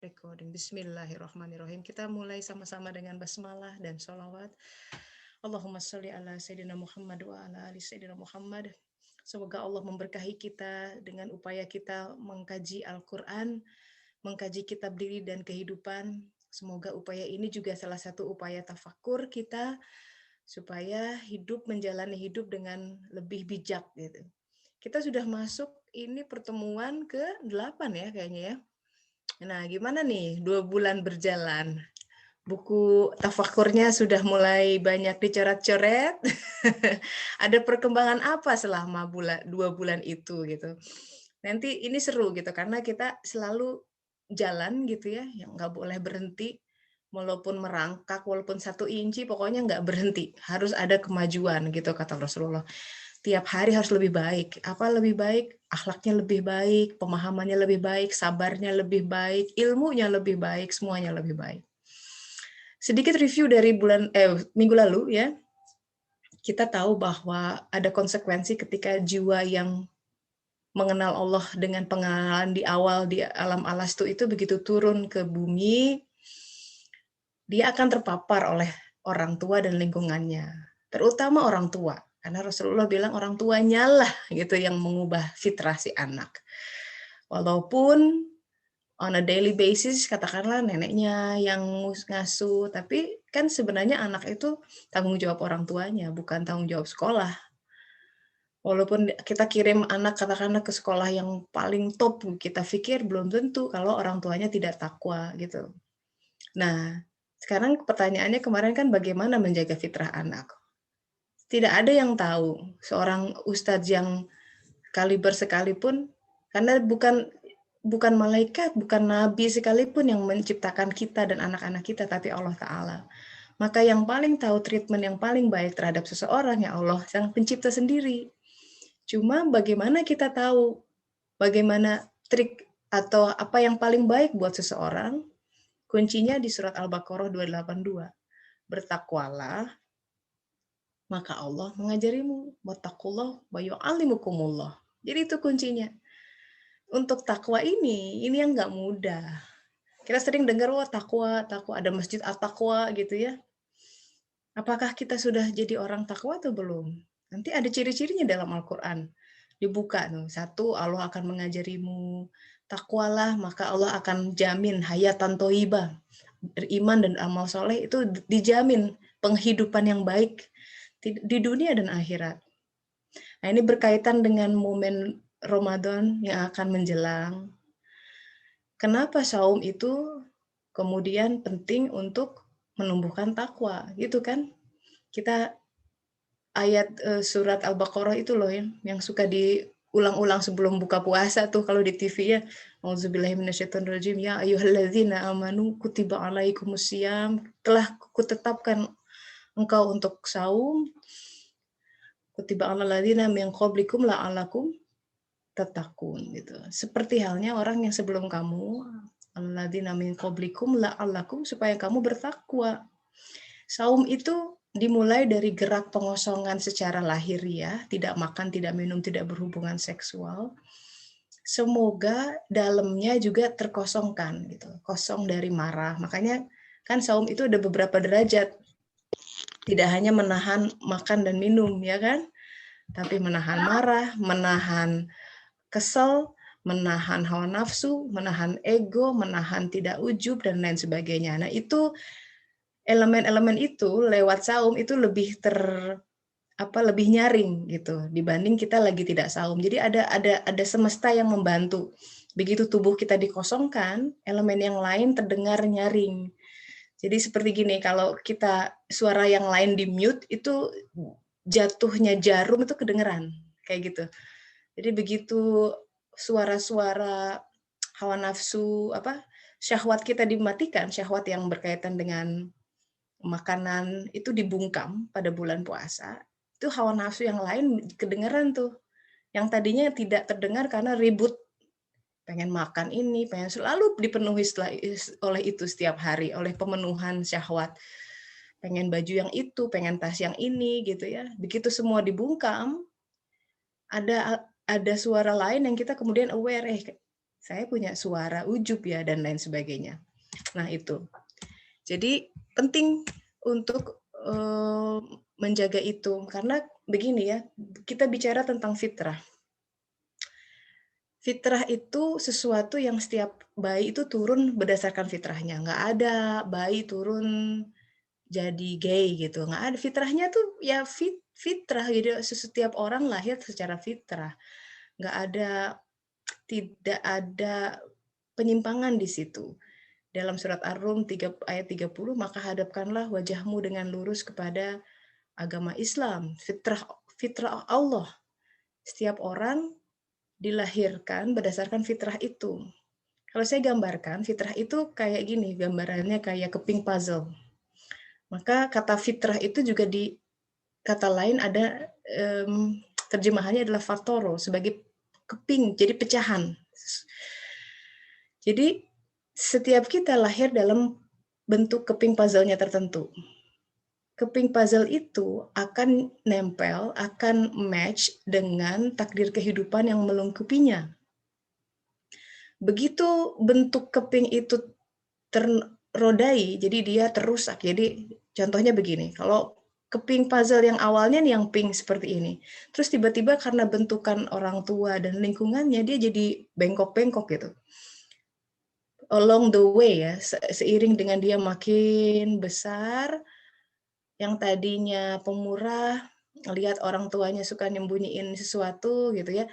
Recording. Bismillahirrahmanirrahim. Kita mulai sama-sama dengan basmalah dan sholawat. Allahumma sholli ala Sayyidina Muhammad wa ala ali Sayyidina Muhammad. Semoga Allah memberkahi kita dengan upaya kita mengkaji Al-Quran, mengkaji kitab diri dan kehidupan. Semoga upaya ini juga salah satu upaya tafakur kita, supaya menjalani hidup dengan lebih bijak gitu. Kita sudah masuk ini pertemuan ke-8 ya kayaknya ya. Nah, gimana nih 2 bulan berjalan? Buku tafakurnya sudah mulai banyak dicoret-coret. Ada perkembangan apa selama 2 bulan itu gitu. Nanti ini seru gitu karena kita selalu jalan gitu ya, yang nggak boleh berhenti. Walaupun merangkak, walaupun 1 inci, pokoknya nggak berhenti. Harus ada kemajuan gitu kata Rasulullah. Tiap hari harus lebih baik. Apa lebih baik? Akhlaknya lebih baik, pemahamannya lebih baik, sabarnya lebih baik, ilmunya lebih baik, semuanya lebih baik. Sedikit review dari minggu lalu ya. Kita tahu bahwa ada konsekuensi ketika jiwa yang mengenal Allah dengan pengenalan di awal di alam alastu itu begitu turun ke bumi, dia akan terpapar oleh orang tua dan lingkungannya, terutama orang tua. Karena Rasulullah bilang orang tuanya lah gitu yang mengubah fitrah si anak. Walaupun on a daily basis katakanlah neneknya yang ngasuh, tapi kan sebenarnya anak itu tanggung jawab orang tuanya, bukan tanggung jawab sekolah. Walaupun kita kirim anak katakanlah ke sekolah yang paling top, kita pikir belum tentu kalau orang tuanya tidak takwa gitu. Nah, sekarang pertanyaannya kemarin kan bagaimana menjaga fitrah anak? Tidak ada yang tahu, seorang ustadz yang kaliber sekalipun, karena bukan malaikat, bukan nabi sekalipun yang menciptakan kita dan anak-anak kita, tapi Allah Ta'ala. Maka yang paling tahu treatment yang paling baik terhadap seseorang, ya Allah, Sang Pencipta sendiri. Cuma bagaimana kita tahu, bagaimana trik atau apa yang paling baik buat seseorang, kuncinya di surat Al-Baqarah 282. Bertakwalah, maka Allah mengajarimu. Wattaqullah wa yu'allimukumullah. Jadi itu kuncinya. Untuk takwa ini yang nggak mudah. Kita sering dengar, wah takwa, ada masjid at-taqwa gitu ya. Apakah kita sudah jadi orang takwa atau belum? Nanti ada ciri-cirinya dalam Al-Quran. Dibuka tuh. 1, Allah akan mengajarimu. Takwalah, maka Allah akan jamin hayatan thayyibah. Beriman dan amal soleh itu dijamin penghidupan yang baik di dunia dan akhirat. Nah, ini berkaitan dengan momen Ramadan yang akan menjelang. Kenapa saum itu kemudian penting untuk menumbuhkan takwa, gitu kan? Kita ayat surat Al-Baqarah itu loh yang suka diulang-ulang sebelum buka puasa tuh kalau di TV ya. Auzubillahi minasyaitonirrajim, ya ayyuhalladzina amanu kutiba alaikumusiyam, telah kutetapkan engkau untuk saum, kutiba alal ladzina min qablikum la'allakum tattaqun gitu. Seperti halnya orang yang sebelum kamu, alladzina min qablikum la'allakum, supaya kamu bertakwa. Saum itu dimulai dari gerak pengosongan secara lahiriah, tidak makan, tidak minum, tidak berhubungan seksual. Semoga dalamnya juga terkosongkan gitu, kosong dari marah. Makanya kan saum itu ada beberapa derajat. Tidak hanya menahan makan dan minum, ya kan? Tapi menahan marah, menahan kesel, menahan hawa nafsu, menahan ego, menahan tidak ujub, dan lain sebagainya. Nah, itu elemen-elemen itu lewat saum itu lebih lebih nyaring gitu dibanding kita lagi tidak saum. Jadi ada semesta yang membantu. Begitu tubuh kita dikosongkan, elemen yang lain terdengar nyaring. Jadi seperti gini, kalau kita suara yang lain di mute itu jatuhnya jarum itu kedengeran kayak gitu. Jadi begitu suara-suara hawa nafsu syahwat kita dimatikan, syahwat yang berkaitan dengan makanan itu dibungkam pada bulan puasa, itu hawa nafsu yang lain kedengeran tuh. Yang tadinya tidak terdengar karena ribut, pengen makan ini, pengen selalu dipenuhi oleh itu setiap hari, oleh pemenuhan syahwat. Pengen baju yang itu, pengen tas yang ini gitu ya. Begitu semua dibungkam, ada suara lain yang kita kemudian aware, saya punya suara ujub ya, dan lain sebagainya. Nah itu. Jadi penting untuk menjaga itu, karena begini ya, kita bicara tentang fitrah. Fitrah itu sesuatu yang setiap bayi itu turun berdasarkan fitrahnya. Nggak ada bayi turun jadi gay gitu, nggak ada. Fitrahnya tuh ya fitrah, jadi setiap orang lahir secara fitrah. Nggak ada, tidak ada penyimpangan di situ. Dalam surat Ar-Rum ayat 30, maka hadapkanlah wajahmu dengan lurus kepada agama Islam, fitrah Allah. Setiap orang dilahirkan berdasarkan fitrah itu. Kalau saya gambarkan, fitrah itu kayak gini, gambarannya kayak keping puzzle. Maka kata fitrah itu juga di kata lain ada terjemahannya adalah fatoro, sebagai keping, jadi pecahan. Jadi setiap kita lahir dalam bentuk keping puzzle-nya tertentu. Keping puzzle itu akan nempel, akan match dengan takdir kehidupan yang melengkapinya. Begitu bentuk keping itu terrodai, jadi dia terusak. Jadi contohnya begini, kalau keping puzzle yang awalnya nih yang pink seperti ini, terus tiba-tiba karena bentukan orang tua dan lingkungannya dia jadi bengkok-bengkok gitu. Along the way ya, seiring dengan dia makin besar, yang tadinya pemurah, lihat orang tuanya suka nyembunyiin sesuatu gitu ya,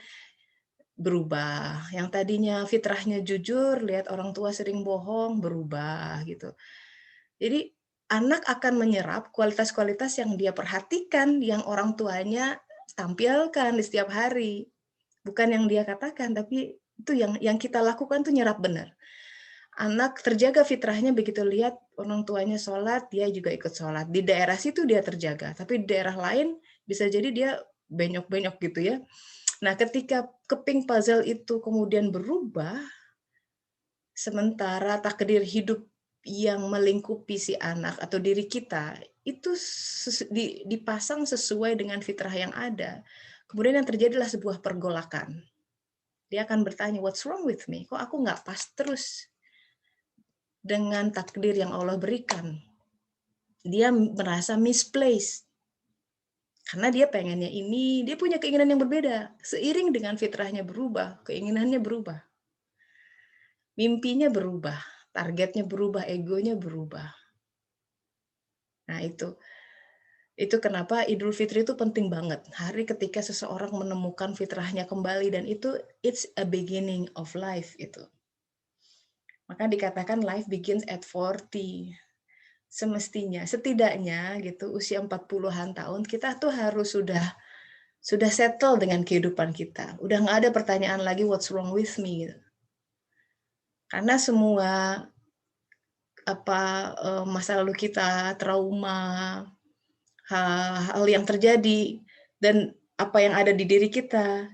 berubah. Yang tadinya fitrahnya jujur, lihat orang tua sering bohong, berubah gitu. Jadi anak akan menyerap kualitas-kualitas yang dia perhatikan, yang orang tuanya tampilkan di setiap hari. Bukan yang dia katakan, tapi itu yang kita lakukan tuh nyerap benar. Anak terjaga fitrahnya begitu lihat orang tuanya sholat, dia juga ikut sholat. Di daerah situ dia terjaga, tapi di daerah lain bisa jadi dia benyok-benyok gitu ya. Nah, ketika keping puzzle itu kemudian berubah, sementara takdir hidup yang melingkupi si anak atau diri kita, itu dipasang sesuai dengan fitrah yang ada. Kemudian yang terjadilah sebuah pergolakan. Dia akan bertanya, what's wrong with me? Kok aku nggak pas terus dengan takdir yang Allah berikan? Dia merasa misplaced. Karena dia pengennya ini, dia punya keinginan yang berbeda. Seiring dengan fitrahnya berubah, keinginannya berubah. Mimpinya berubah, targetnya berubah, egonya berubah. Nah itu kenapa Idul Fitri itu penting banget. Hari ketika seseorang menemukan fitrahnya kembali, dan itu it's a beginning of life itu. Maka dikatakan life begins at 40. Semestinya, setidaknya gitu, usia 40-an tahun kita tuh harus sudah settle dengan kehidupan kita. Udah nggak ada pertanyaan lagi what's wrong with me gitu. Karena semua masa lalu kita, trauma, hal yang terjadi, dan apa yang ada di diri kita,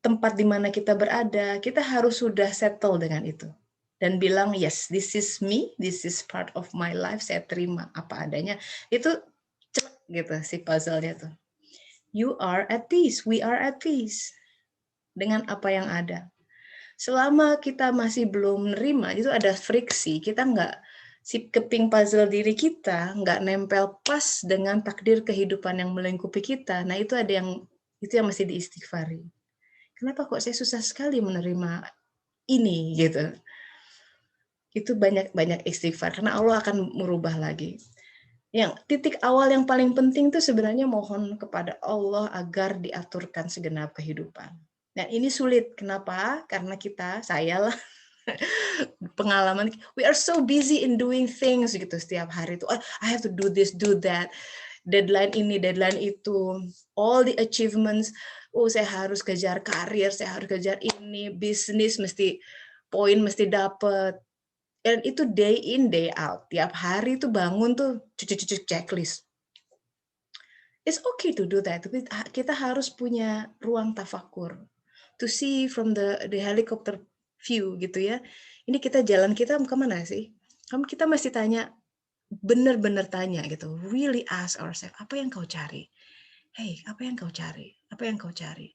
tempat di mana kita berada, kita harus sudah settle dengan itu. Dan bilang, yes, this is me, this is part of my life, saya terima apa adanya. Itu gitu si puzzle-nya tuh. You are at peace, we are at peace dengan apa yang ada. Selama kita masih belum menerima, itu ada friksi, kita nggak, si keping puzzle diri kita nggak nempel pas dengan takdir kehidupan yang melingkupi kita. Nah itu yang mesti diistighfari. Kenapa kok saya susah sekali menerima ini gitu? Itu banyak istighfar, karena Allah akan merubah lagi. Yang titik awal yang paling penting itu sebenarnya mohon kepada Allah agar diaturkan segenap kehidupan. Dan ini sulit. Kenapa? Karena saya lah, pengalaman, we are so busy in doing things gitu setiap hari itu. Oh, I have to do this, do that. Deadline ini, deadline itu. All the achievements. Oh, saya harus kejar karir, saya harus kejar ini, bisnis poin mesti dapat. Dan itu day in, day out. Tiap hari itu bangun tuh cuci checklist. It's okay to do that, tapi kita harus punya ruang tafakur. To see from the helicopter view gitu ya. Ini jalan kita kemana sih? Kita mesti tanya, benar-benar tanya gitu. Really ask ourselves, apa yang kau cari? Hey, apa yang kau cari? Apa yang kau cari?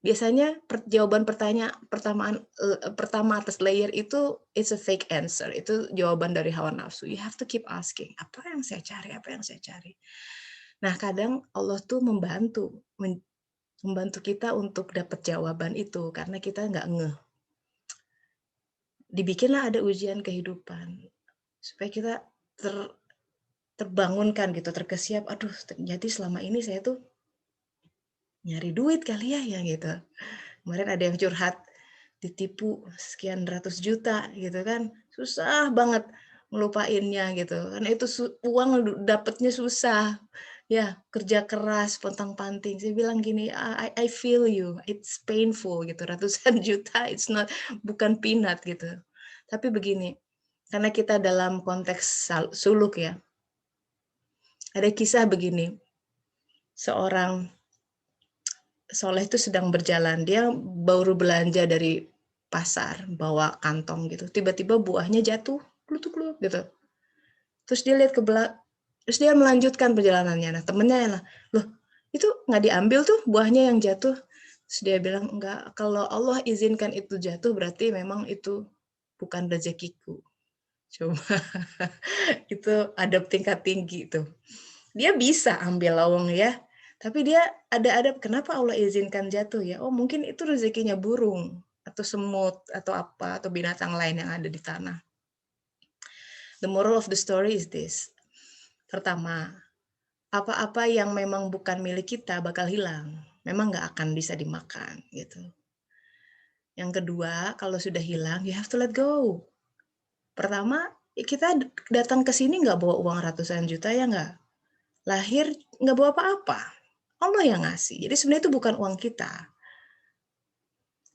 Biasanya jawaban pertama atas layer itu it's a fake answer. Itu jawaban dari hawa nafsu. You have to keep asking, apa yang saya cari? Apa yang saya cari? Nah, kadang Allah tuh membantu kita untuk dapat jawaban itu karena kita nggak ngeh. Dibikinlah ada ujian kehidupan supaya kita terbangunkan gitu, terkesiap. Aduh, jadi selama ini saya tuh nyari duit kali ya gitu. Kemarin ada yang curhat ditipu sekian ratus juta gitu kan, susah banget ngelupainnya gitu, karena itu uang dapetnya susah, ya kerja keras pontang-panting. Saya bilang gini, I feel you, it's painful gitu, ratusan juta bukan peanut gitu. Tapi begini, karena kita dalam konteks suluk ya, ada kisah begini, seorang soleh itu sedang berjalan, dia baru belanja dari pasar, bawa kantong gitu, tiba-tiba buahnya jatuh, klutuk-kluk gitu. Terus dia lihat ke belakang, terus dia melanjutkan perjalanannya. Nah temennya, loh itu nggak diambil tuh buahnya yang jatuh. Terus dia bilang, enggak, kalau Allah izinkan itu jatuh berarti memang itu bukan rezekiku. Coba itu ada tingkat tinggi tuh. Dia bisa ambil lawang ya, tapi dia ada kenapa Allah izinkan jatuh ya? Oh mungkin itu rezekinya burung atau semut atau apa atau binatang lain yang ada di tanah. The moral of the story is this. Pertama, apa-apa yang memang bukan milik kita bakal hilang. Memang nggak akan bisa dimakan gitu. Yang kedua, kalau sudah hilang, you have to let go. Pertama, kita datang ke sini nggak bawa uang ratusan juta ya nggak? Lahir nggak bawa apa-apa. Allah yang ngasih. Jadi sebenarnya itu bukan uang kita.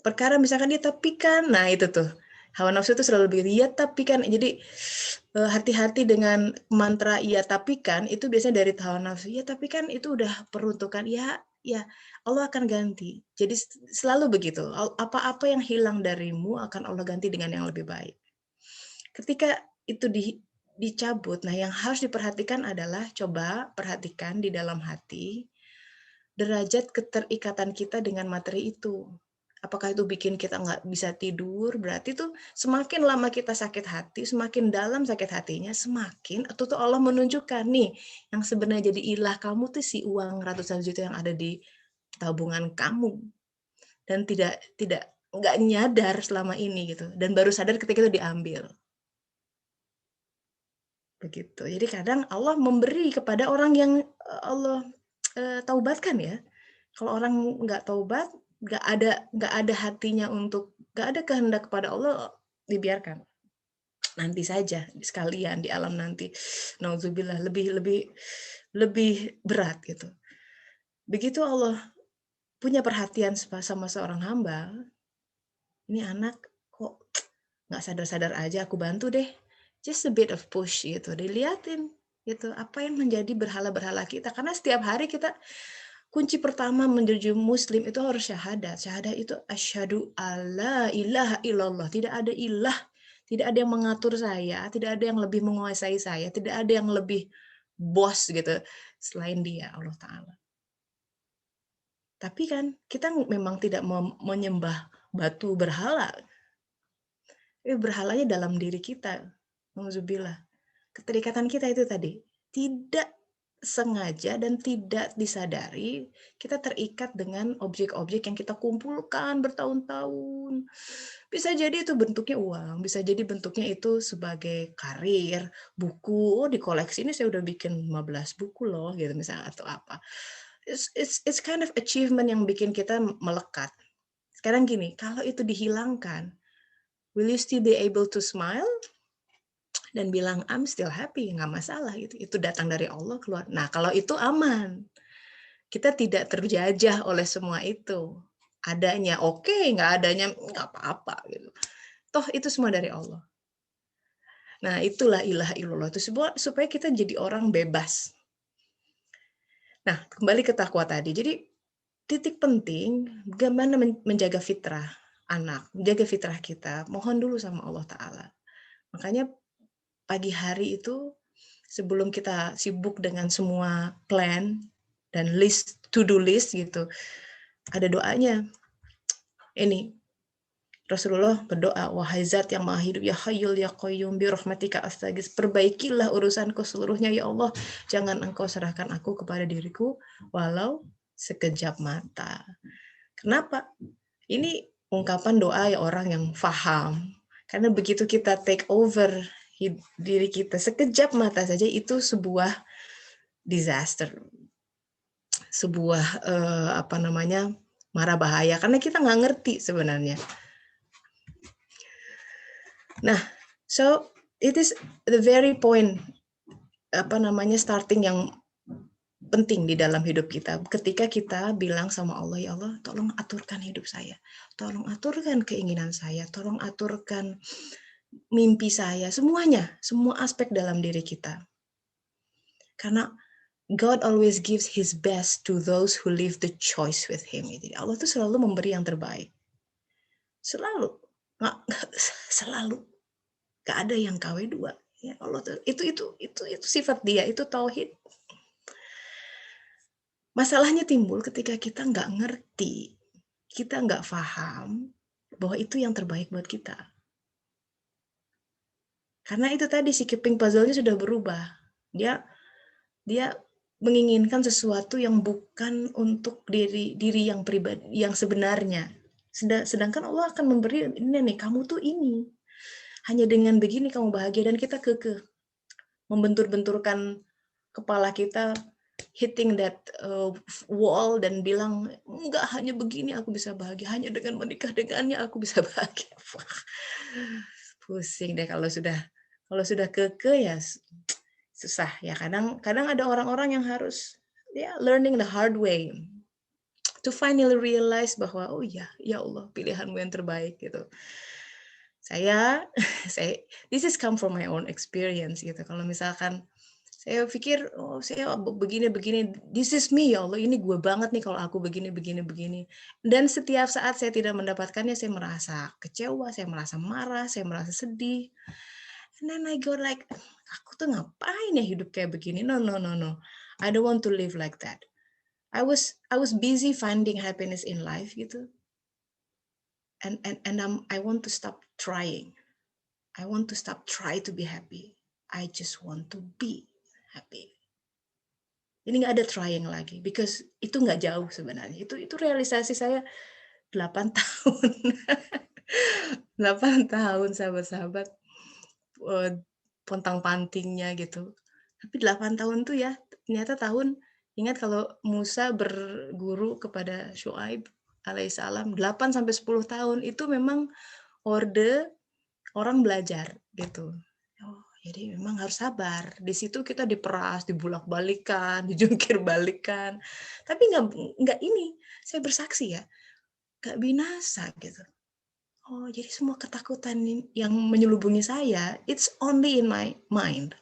Perkara misalkan dia tapikan, nah itu tuh. Hawa nafsu itu selalu begitu, ya tapikan. Jadi hati-hati dengan mantra ya tapikan, itu biasanya dari hawa nafsu. Ya tapi kan itu udah peruntukan, ya Allah akan ganti. Jadi selalu begitu. Apa-apa yang hilang darimu akan Allah ganti dengan yang lebih baik. Ketika itu dicabut, nah yang harus diperhatikan adalah coba perhatikan di dalam hati derajat keterikatan kita dengan materi itu. Apakah itu bikin kita nggak bisa tidur? Berarti tuh semakin lama kita sakit hati, semakin dalam sakit hatinya, semakin itu tuh Allah menunjukkan nih yang sebenarnya jadi ilah kamu tuh si uang ratusan juta yang ada di tabungan kamu dan tidak nggak nyadar selama ini gitu dan baru sadar ketika itu diambil. Begitu. Jadi kadang Allah memberi kepada orang yang Allah taubatkan ya. Kalau orang nggak taubat, nggak ada hatinya untuk, nggak ada kehendak kepada Allah, dibiarkan. Nanti saja sekalian di alam nanti. Nauzubillah lebih berat gitu. Begitu Allah punya perhatian sama seorang hamba, ini anak kok nggak sadar-sadar aja, aku bantu deh. Just a bit of push gitu, diliatin gitu apa yang menjadi berhala-berhala kita. Karena setiap hari kita kunci pertama menuju muslim itu harus syahadat. Syahadat itu asyhadu alla ilaha illallah. Tidak ada ilah, tidak ada yang mengatur saya, tidak ada yang lebih menguasai saya, tidak ada yang lebih bos gitu selain Dia, Allah Ta'ala. Tapi kan kita memang tidak menyembah batu berhala. Berhalanya dalam diri kita. Nauzubillah. Keterikatan kita itu tadi tidak sengaja dan tidak disadari kita terikat dengan objek-objek yang kita kumpulkan bertahun-tahun. Bisa jadi itu bentuknya uang, bisa jadi bentuknya itu sebagai karir, buku, di koleksi ini saya udah bikin 15 buku loh gitu misalnya atau apa. It's kind of achievement yang bikin kita melekat. Sekarang gini, kalau itu dihilangkan, will you still be able to smile? Dan bilang I'm still happy, nggak masalah gitu. Itu datang dari Allah keluar. Nah kalau itu aman, kita tidak terjajah oleh semua itu. Adanya oke, nggak adanya nggak apa-apa gitu. Toh itu semua dari Allah. Nah itulah ilaha illallah itu supaya kita jadi orang bebas. Nah kembali ke takwa tadi. Jadi titik penting bagaimana menjaga fitrah anak, menjaga fitrah kita. Mohon dulu sama Allah Ta'ala. Makanya pagi hari itu sebelum kita sibuk dengan semua plan dan list to do list gitu, ada doanya. Ini Rasulullah berdoa, wahai zat yang maha hidup, ya hayyul ya qayyum bi rahmatika astaghis, perbaikilah urusanku seluruhnya ya Allah, jangan engkau serahkan aku kepada diriku walau sekejap mata. Kenapa? Ini ungkapan doa ya orang yang faham. Karena begitu kita take over diri kita sekejap mata saja, itu sebuah disaster, sebuah mara bahaya, karena kita nggak ngerti sebenarnya. Nah, so it is the very point starting yang penting di dalam hidup kita. Ketika kita bilang sama Allah, ya Allah, tolong aturkan hidup saya, tolong aturkan keinginan saya, tolong aturkan mimpi saya, semuanya, semua aspek dalam diri kita. Karena God always gives His best to those who live the choice with Him. Jadi Allah tuh selalu memberi yang terbaik, selalu, selalu. Gak ada yang KW2. Ya Allah, itu sifat Dia, itu tauhid. Masalahnya timbul ketika kita nggak ngerti, kita nggak paham bahwa itu yang terbaik buat kita. Karena itu tadi si keping puzzle-nya sudah berubah. Dia menginginkan sesuatu yang bukan untuk diri yang pribadi, yang sebenarnya. Sedangkan Allah akan memberi, ini nih, kamu tuh ini. Hanya dengan begini kamu bahagia, dan kita kekeh membentur-benturkan kepala kita, hitting that wall, dan bilang, enggak, hanya begini aku bisa bahagia, hanya dengan menikah dengannya aku bisa bahagia. Pusing deh kalau sudah kekeh ya susah ya. Kadang ada orang-orang yang harus learning the hard way to finally realize bahwa oh ya Allah, pilihanmu yang terbaik gitu. Saya this is come from my own experience gitu. Kalau misalkan saya pikir saya begini, this is me ya Allah, ini gue banget nih kalau aku begini. Dan setiap saat saya tidak mendapatkannya, saya merasa kecewa, saya merasa marah, saya merasa sedih. And then I go like, aku tuh ngapain ya hidup kayak begini? No. I don't want to live like that. I was busy finding happiness in life gitu. And I want to stop trying. I want to stop try to be happy. I just want to be happy. Jadi nggak ada trying lagi, because itu nggak jauh sebenarnya. Itu realisasi saya 8 tahun. 8 tahun sahabat-sahabat, pontang-pantingnya gitu. Tapi 8 tahun tuh ya, ternyata ingat kalau Musa berguru kepada Syuaib alaihissalam 8-10 tahun, itu memang orde orang belajar gitu. Oh, jadi memang harus sabar. Di situ kita diperas, dibulak-balikan, dijungkir-balikan. Tapi nggak ini, saya bersaksi ya, nggak binasa gitu. Oh, jadi semua ketakutan yang menyelubungi saya, it's only in my mind.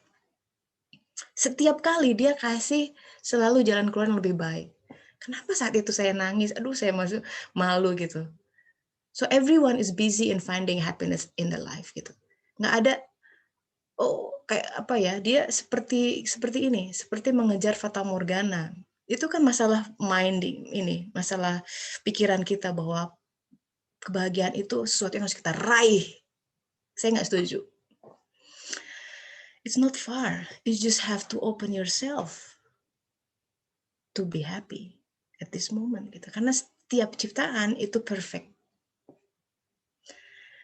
Setiap kali dia kasih selalu jalan keluar yang lebih baik. Kenapa saat itu saya nangis? Aduh, saya malu gitu. So everyone is busy in finding happiness in the life gitu. Nggak ada kayak apa ya, dia seperti ini, seperti mengejar fata morgana. Itu kan masalah minding ini, masalah pikiran kita bahwa kebahagiaan itu sesuatu yang harus kita raih. Saya nggak setuju. It's not far. You just have to open yourself to be happy at this moment gitu. Karena setiap ciptaan itu perfect.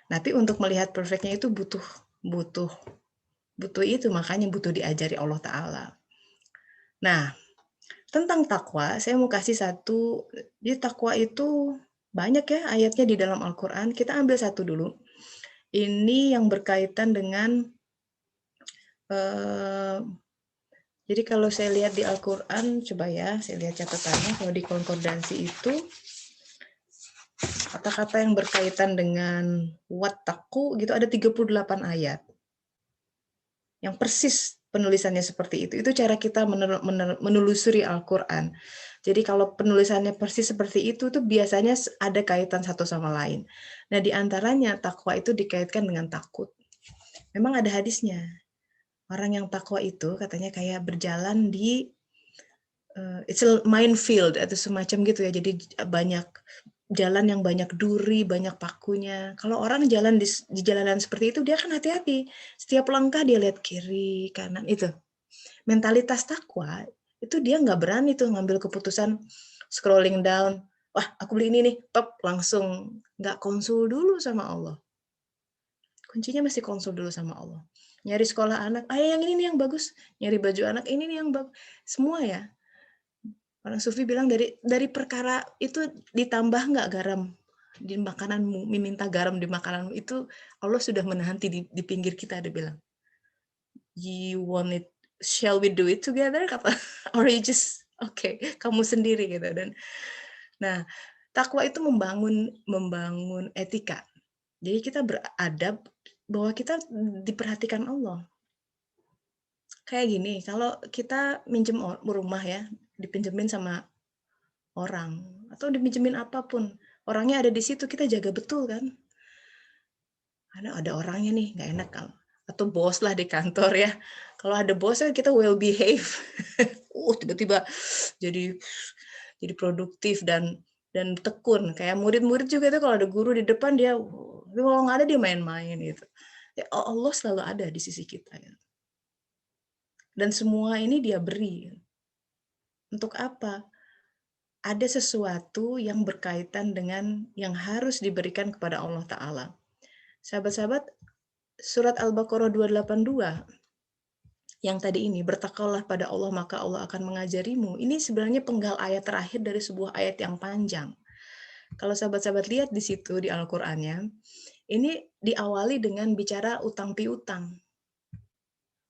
Tapi untuk melihat perfectnya itu butuh itu, makanya butuh diajari Allah Ta'ala. Nah, tentang takwa, saya mau kasih satu. Jadi takwa itu banyak ya ayatnya di dalam Al-Quran. Kita ambil satu dulu. Ini yang berkaitan dengan jadi kalau saya lihat di Al-Quran, coba ya, saya lihat catatannya. Kalau di konkordansi itu, kata-kata yang berkaitan dengan wattaqu gitu ada 38 ayat. Yang persis penulisannya seperti itu. Itu cara kita menelusuri Al-Quran. Jadi kalau penulisannya persis seperti itu biasanya ada kaitan satu sama lain. Nah, di antaranya takwa itu dikaitkan dengan takut. Memang ada hadisnya. Orang yang takwa itu katanya kayak berjalan di it's a minefield atau semacam gitu ya. Jadi banyak jalan yang banyak duri, banyak pakunya. Kalau orang jalan di jalanan seperti itu, dia kan hati-hati. Setiap langkah dia lihat kiri, kanan, itu. Mentalitas takwa, itu dia nggak berani tuh ngambil keputusan scrolling down, wah aku beli ini nih, langsung. Nggak konsul dulu sama Allah. Kuncinya masih konsul dulu sama Allah. Nyari sekolah anak, yang ini nih yang bagus. Nyari baju anak, ini nih yang bagus. Semua ya. Orang sufi bilang dari perkara itu ditambah nggak garam di makananmu, meminta garam di makananmu, itu Allah sudah menahan di pinggir kita, dia bilang. You want it, shall we do it together? Kata, or you just, okay, kamu sendiri gitu. Dan nah, takwa itu membangun etika. Jadi kita beradab bahwa kita diperhatikan Allah. Kayak gini, kalau kita minjem rumah ya, dipinjemin sama orang, atau dipinjemin apapun, orangnya ada di situ, kita jaga betul kan. Karena ada orangnya nih, nggak enak kan. Atau bos lah di kantor ya. Kalau ada bos kita well behave. Tiba-tiba jadi produktif dan tekun. Kayak murid-murid juga tuh kalau ada guru di depan dia, kalau nggak ada dia main-main gitu. Ya, Allah selalu ada di sisi kita. Ya. Dan semua ini dia beri. Untuk apa? Ada sesuatu yang berkaitan dengan yang harus diberikan kepada Allah Ta'ala. Sahabat-sahabat, surat Al-Baqarah 282, yang tadi ini, bertakwalah pada Allah maka Allah akan mengajarimu. Ini sebenarnya penggal ayat terakhir dari sebuah ayat yang panjang. Kalau sahabat-sahabat lihat di situ di Al-Qur'annya, ini diawali dengan bicara utang piutang.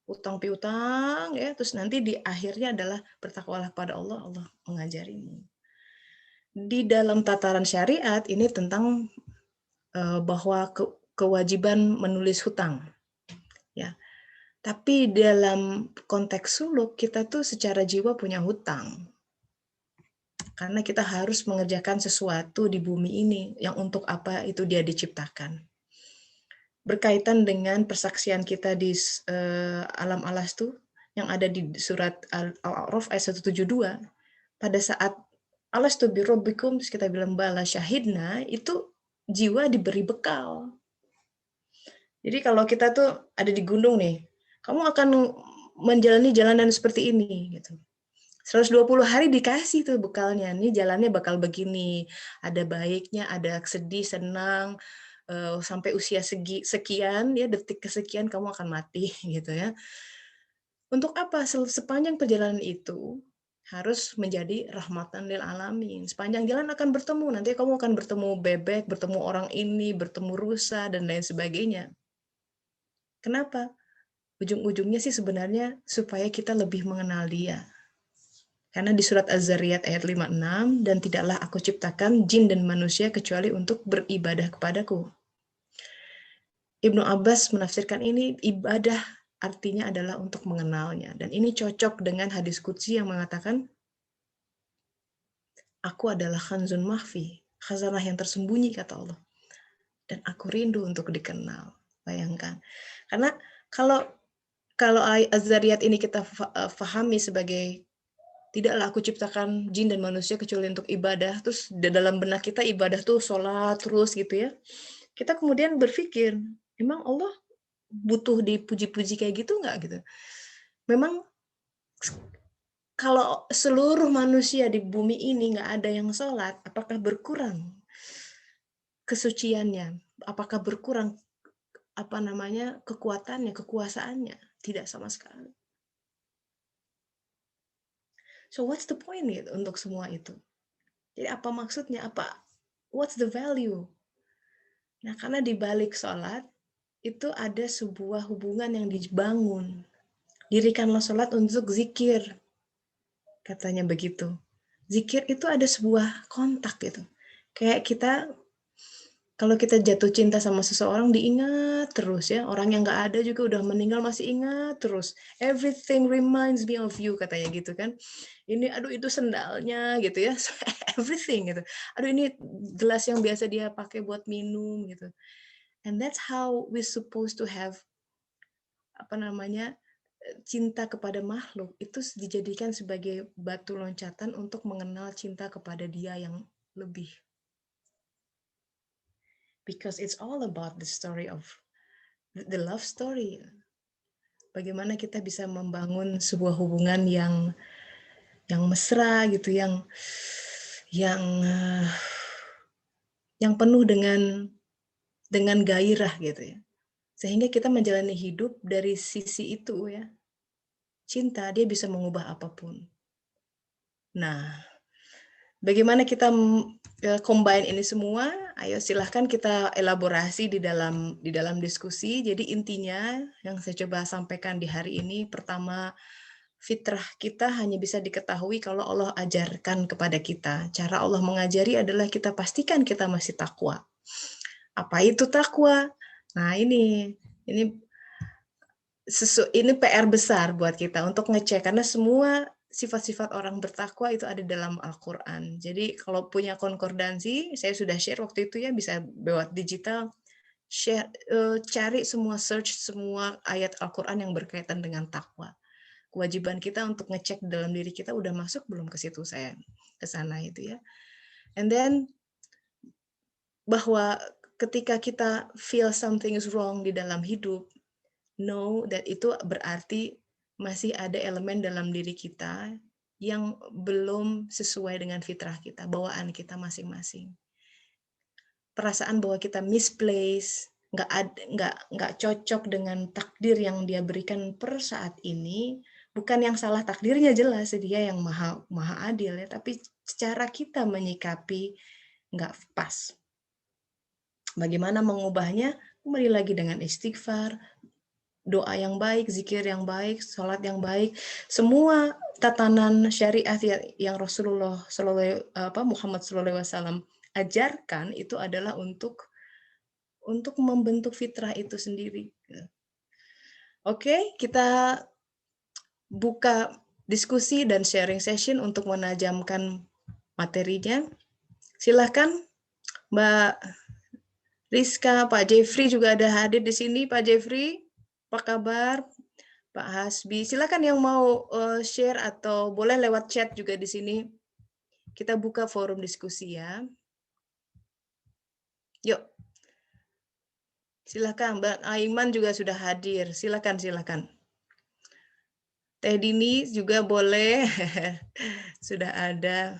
Utang piutang ya, terus nanti di akhirnya adalah bertakwalah pada Allah, Allah mengajarimu. Di dalam tataran syariat ini tentang bahwa kewajiban menulis hutang. Ya. Tapi dalam konteks suluk kita tuh secara jiwa punya hutang. Karena kita harus mengerjakan sesuatu di bumi ini yang untuk apa itu dia diciptakan. Berkaitan dengan persaksian kita di alam alastu yang ada di surat Al-A'raf ayat 172, pada saat alastu birabbikum terus kita bilang bala syahidna, itu jiwa diberi bekal. Jadi kalau kita tuh ada di gunung nih, kamu akan menjalani jalanan seperti ini gitu. 120 hari dikasih tuh bekalnya. Nih jalannya bakal begini. Ada baiknya, ada sedih, senang, sampai usia sekian ya, detik kesekian kamu akan mati gitu ya. Untuk apa? Sepanjang perjalanan itu harus menjadi rahmatan lil alamin. Sepanjang jalan akan bertemu, nanti kamu akan bertemu bebek, bertemu orang ini, bertemu rusa dan lain sebagainya. Kenapa? Ujung-ujungnya sih sebenarnya supaya kita lebih mengenal dia. Karena di surat Az-Zariyat ayat 56, dan tidaklah aku ciptakan jin dan manusia kecuali untuk beribadah kepadaku. Ibnu Abbas menafsirkan ini, ibadah artinya adalah untuk mengenalnya. Dan ini cocok dengan hadis qudsi yang mengatakan, aku adalah khanzun mahfi, khazanah yang tersembunyi, kata Allah. Dan aku rindu untuk dikenal. Bayangkan. Karena kalau Az-Zariyat ini kita fahami sebagai tidaklah aku ciptakan jin dan manusia kecuali untuk ibadah, terus di dalam benak kita ibadah tuh sholat terus gitu ya, kita kemudian berpikir, emang Allah butuh dipuji-puji kayak gitu nggak gitu? Memang kalau seluruh manusia di bumi ini nggak ada yang sholat, apakah berkurang kesuciannya? Apakah berkurang kekuatannya, kekuasaannya? Tidak sama sekali. So what's the point gitu untuk semua itu? Jadi apa maksudnya? What's the value? Nah, karena di balik sholat itu ada sebuah hubungan yang dibangun. Dirikanlah sholat untuk zikir, katanya begitu. Zikir itu ada sebuah kontak gitu. Kayak kita, kalau kita jatuh cinta sama seseorang diingat terus ya. Orang yang nggak ada juga udah meninggal masih ingat terus. Everything reminds me of you, katanya gitu kan. Ini aduh itu sendalnya gitu ya. Everything gitu. Aduh ini gelas yang biasa dia pakai buat minum gitu. And that's how we supposed to have cinta kepada makhluk itu dijadikan sebagai batu loncatan untuk mengenal cinta kepada dia yang lebih. because it's all about the story of the love story. Bagaimana kita bisa membangun sebuah hubungan yang mesra gitu, yang penuh dengan gairah gitu ya. Sehingga kita menjalani hidup dari sisi itu ya. Cinta dia bisa mengubah apapun. Nah, bagaimana kita combine ini semua? Ayo silahkan kita elaborasi di dalam diskusi. Jadi intinya yang saya coba sampaikan di hari ini, pertama, fitrah kita hanya bisa diketahui kalau Allah ajarkan kepada kita. Cara Allah mengajari adalah kita pastikan kita masih takwa. Apa itu takwa? Nah, ini PR besar buat kita untuk ngecek, karena semua sifat-sifat orang bertakwa itu ada dalam Al-Quran. Jadi kalau punya konkordansi, saya sudah share waktu itu ya, bisa lewat digital, cari semua, search semua ayat Al-Quran yang berkaitan dengan takwa. Kewajiban kita untuk ngecek dalam diri kita udah masuk belum ke situ, saya ke sana itu ya. And then bahwa ketika kita feel something is wrong di dalam hidup, know that itu berarti masih ada elemen dalam diri kita yang belum sesuai dengan fitrah kita, bawaan kita masing-masing. Perasaan bahwa kita misplaced, nggak cocok dengan takdir yang dia berikan per saat ini, bukan yang salah takdirnya, jelas dia yang maha adil ya, tapi cara kita menyikapi nggak pas. Bagaimana mengubahnya? Kembali lagi dengan istighfar, doa yang baik, zikir yang baik, sholat yang baik, semua tatanan syariat yang Rasulullah Muhammad SAW ajarkan itu adalah untuk membentuk fitrah itu sendiri. Oke, kita buka diskusi dan sharing session untuk menajamkan materinya. Silahkan Mbak Rizka, Pak Jeffrey juga ada hadir di sini. Pak Jeffrey, apa kabar? Pak Hasbi, silakan yang mau share atau boleh lewat chat juga di sini. Kita buka forum diskusi ya. Yuk. Silakan, Mbak Aiman juga sudah hadir. Silakan. Teh Dini juga boleh. Sudah ada.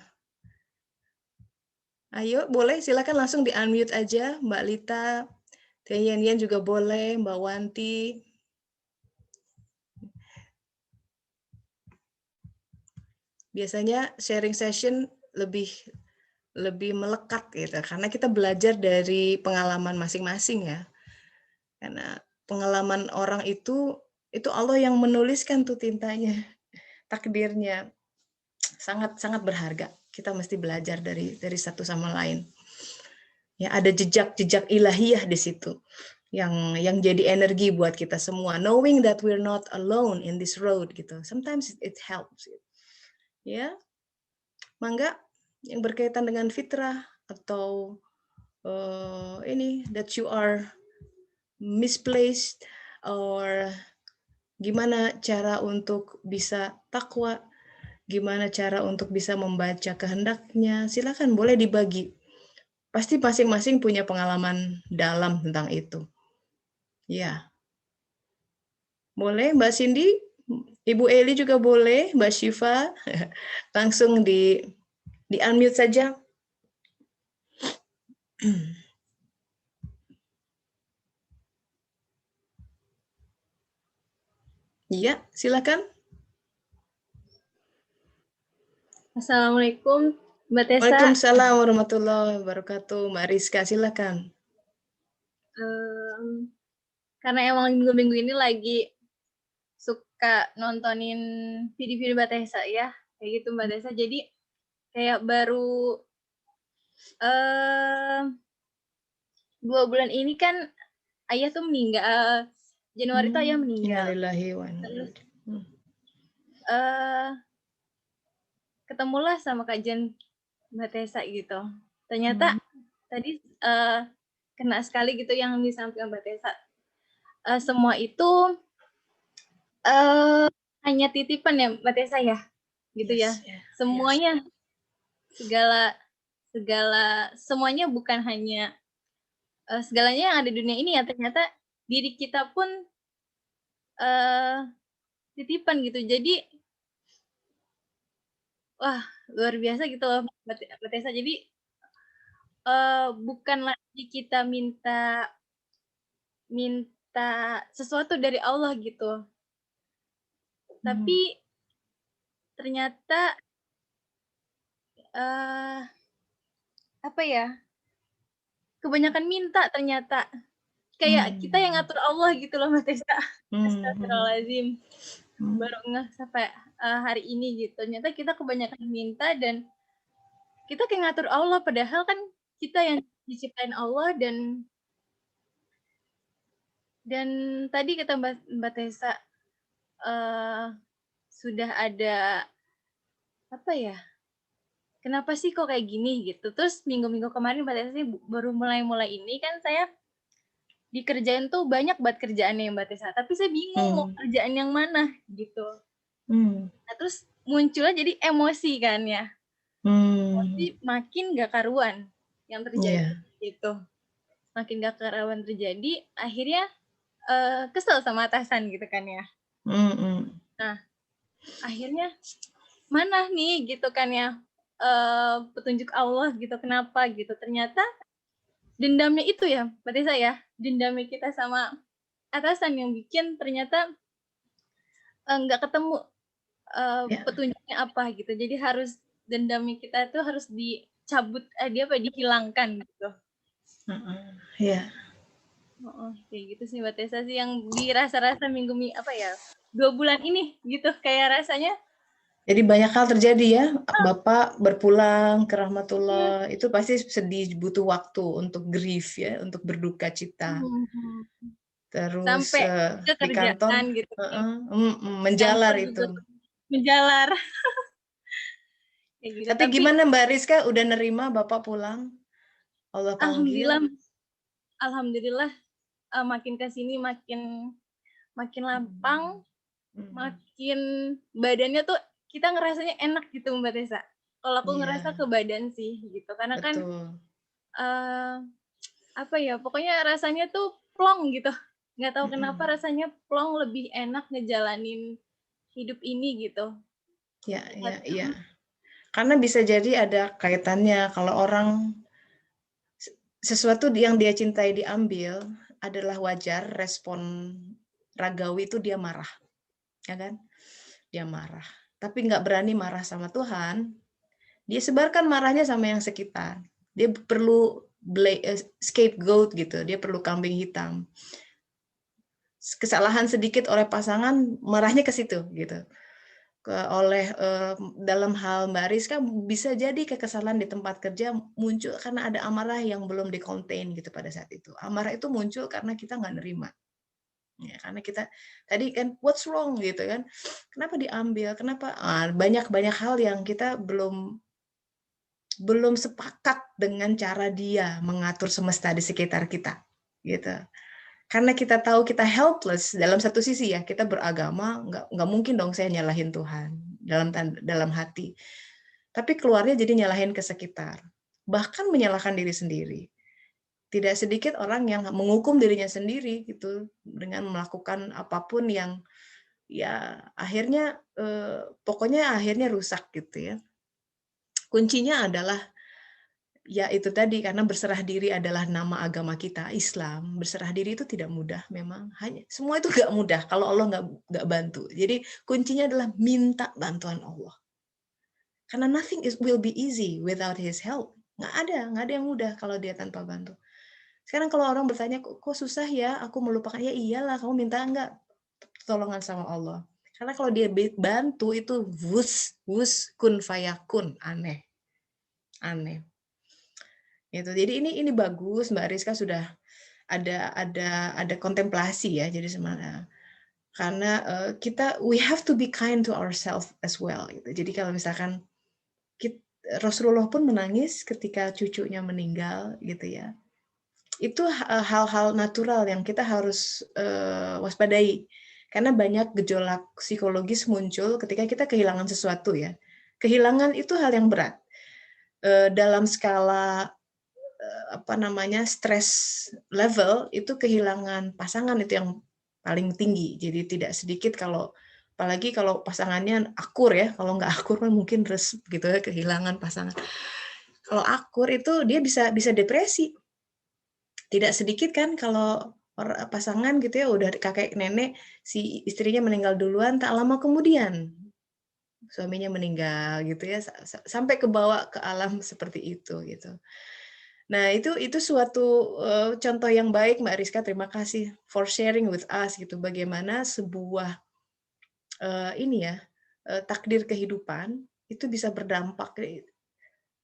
Ayo, boleh silakan langsung di-unmute aja, Mbak Lita. Teh Yan juga boleh, Mbak Wanti. Biasanya sharing session lebih melekat gitu, karena kita belajar dari pengalaman masing-masing ya. Karena pengalaman orang itu Allah yang menuliskan tuh tintanya, takdirnya. Sangat berharga. Kita mesti belajar dari satu sama lain. Ya, ada jejak ilahiyah di situ yang jadi energi buat kita semua. Knowing that we're not alone in this road gitu. Sometimes it helps. Ya, mangga yang berkaitan dengan fitrah atau that you are misplaced or gimana cara untuk bisa takwa, gimana cara untuk bisa membaca kehendaknya, silakan boleh dibagi. Pasti masing-masing punya pengalaman dalam tentang itu. Ya. Boleh Mbak Cindy, Ibu Eli juga boleh, Mbak Syifa, langsung di unmute saja. Iya, silakan. Assalamualaikum, Mbak Tessa. Waalaikumsalam warahmatullahi wabarakatuh. Mbak Rizka, silakan. Karena emang minggu-minggu ini lagi suka nontonin video-video Mbak Tessa ya, kayak gitu Mbak Tessa. Jadi kayak baru 2 bulan ini kan ayah tuh meninggal. Januari tuh ayah meninggal. Ketemulah sama kajian Mbak Tessa gitu. Ternyata tadi kena sekali gitu yang disampaikan Mbak Tessa. Semua itu hanya titipan ya Mbak Tessa ya, gitu ya. Semuanya, segala semuanya bukan hanya segalanya yang ada di dunia ini ya ternyata diri kita pun titipan gitu. Jadi, wah luar biasa gitu loh Mbak Tessa. Jadi, bukan lagi kita minta minta sesuatu dari Allah gitu, tapi ternyata, eee, apa ya, kebanyakan minta ternyata. Kayak kita yang ngatur Allah gitu loh Mbak Tessa. Astagfirullahaladzim. Baru ngeh sampai, hari ini gitu. Ternyata kita kebanyakan minta dan kita kayak ngatur Allah, padahal kan kita yang diciptain Allah dan tadi kata Mbak Tessa, sudah ada, apa ya, kenapa sih kok kayak gini gitu. Terus minggu-minggu kemarin Mbak Tessa sih baru mulai ini kan saya dikerjain tuh banyak banget kerjaannya Mbak Tessa, tapi saya bingung mau kerjaan yang mana gitu. Nah terus munculnya jadi emosi kan ya, emosi makin gak karuan yang terjadi gitu. Makin gak karuan terjadi, akhirnya kesel sama atasan gitu kan ya. Nah akhirnya mana nih gitu kan ya, petunjuk Allah gitu, kenapa gitu. Ternyata dendamnya itu ya Mbak Tessa ya, dendamnya kita sama atasan yang bikin ternyata nggak ketemu petunjuknya apa gitu. Jadi harus dendamnya kita tuh harus dicabut, dihilangkan gitu. Iya. Kayak gitu sih Mbak Tessa sih yang dirasa-rasa apa ya, 2 bulan ini gitu, kayak rasanya. Jadi banyak hal terjadi ya, Bapak berpulang ke rahmatullah, itu pasti sedih, butuh waktu untuk grief ya, untuk berduka cita. Terus Sampai ke di kantor, kerjaan gitu. menjalar Kantor itu. juga menjalar. Kayak gitu, Tapi gimana Mbak Rizka, udah nerima Bapak pulang? Allah panggil? Alhamdulillah, makin ke sini makin lapang, makin badannya tuh kita ngerasanya enak gitu Mbak Tessa. Kalau aku ngerasa ke badan sih gitu, karena kan apa ya, pokoknya rasanya tuh plong gitu. Nggak tahu kenapa rasanya plong, lebih enak ngejalanin hidup ini gitu. Iya. Karena bisa jadi ada kaitannya kalau orang sesuatu yang dia cintai diambil adalah wajar, respon ragawi itu dia marah. Ya kan? Dia marah. Tapi nggak berani marah sama Tuhan, dia sebarkan marahnya sama yang sekitar. Dia perlu scapegoat gitu, dia perlu kambing hitam. Kesalahan sedikit oleh pasangan, marahnya ke situ gitu. Dalam hal Mbak Rizka bisa jadi kekesalan di tempat kerja muncul karena ada amarah yang belum di-contain gitu pada saat itu. Amarah itu muncul karena kita nggak nerima. Ya, karena kita tadi kan what's wrong gitu kan. Kenapa diambil? Kenapa? Banyak hal yang kita belum sepakat dengan cara dia mengatur semesta di sekitar kita gitu. Karena kita tahu kita helpless dalam satu sisi ya, kita beragama, nggak mungkin dong saya nyalahin Tuhan dalam hati. Tapi keluarnya jadi nyalahin ke sekitar. Bahkan menyalahkan diri sendiri. Tidak sedikit orang yang menghukum dirinya sendiri gitu dengan melakukan apapun yang ya akhirnya pokoknya akhirnya rusak gitu ya. Kuncinya adalah ya itu tadi, karena berserah diri adalah nama agama kita, Islam. Berserah diri itu tidak mudah memang. Semua itu nggak mudah kalau Allah nggak bantu. Jadi kuncinya adalah minta bantuan Allah. Karena nothing will be easy without His help. Nggak ada yang mudah kalau dia tanpa bantu. Sekarang kalau orang bertanya, kok susah ya aku melupakan? Ya iyalah, kamu minta nggak pertolongan sama Allah. Karena kalau dia bantu itu wus kun fayakun, aneh. Gitu. Jadi ini bagus, Mbak Rizka sudah ada kontemplasi ya. Jadi karena we have to be kind to ourselves as well. Gitu. Jadi kalau misalkan Rasulullah pun menangis ketika cucunya meninggal, gitu ya. Itu hal-hal natural yang kita harus waspadai. Karena banyak gejolak psikologis muncul ketika kita kehilangan sesuatu ya. Kehilangan itu hal yang berat. Dalam skala stres level itu kehilangan pasangan itu yang paling tinggi. Jadi tidak sedikit apalagi kalau pasangannya akur ya, kalau nggak akur kan mungkin gitu ya, kehilangan pasangan. Kalau akur itu dia bisa depresi. Tidak sedikit kan kalau pasangan gitu ya udah kakek nenek, si istrinya meninggal duluan, tak lama kemudian suaminya meninggal gitu ya, sampai kebawa ke alam seperti itu gitu. Nah, itu suatu contoh yang baik Mbak Rizka, terima kasih for sharing with us gitu, bagaimana sebuah takdir kehidupan itu bisa berdampak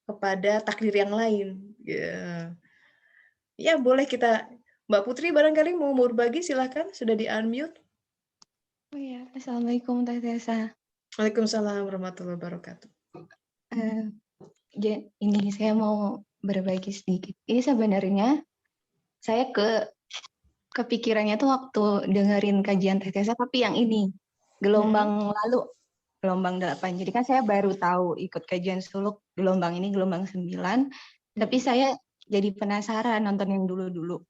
kepada takdir yang lain. Ya, boleh Mbak Putri barangkali mau berbagi, silahkan, sudah di-unmute. Oh ya, Assalamualaikum Teh Tessa. Waalaikumsalam warahmatullahi wabarakatuh. Ini saya mau berbagi sedikit. Ini sebenarnya saya kepikirannya tuh waktu dengerin kajian Teh Tessa, tapi yang ini gelombang lalu, gelombang 8. Jadi kan saya baru tahu ikut kajian suluk gelombang ini, gelombang 9. Tapi saya jadi penasaran nonton yang dulu-dulu.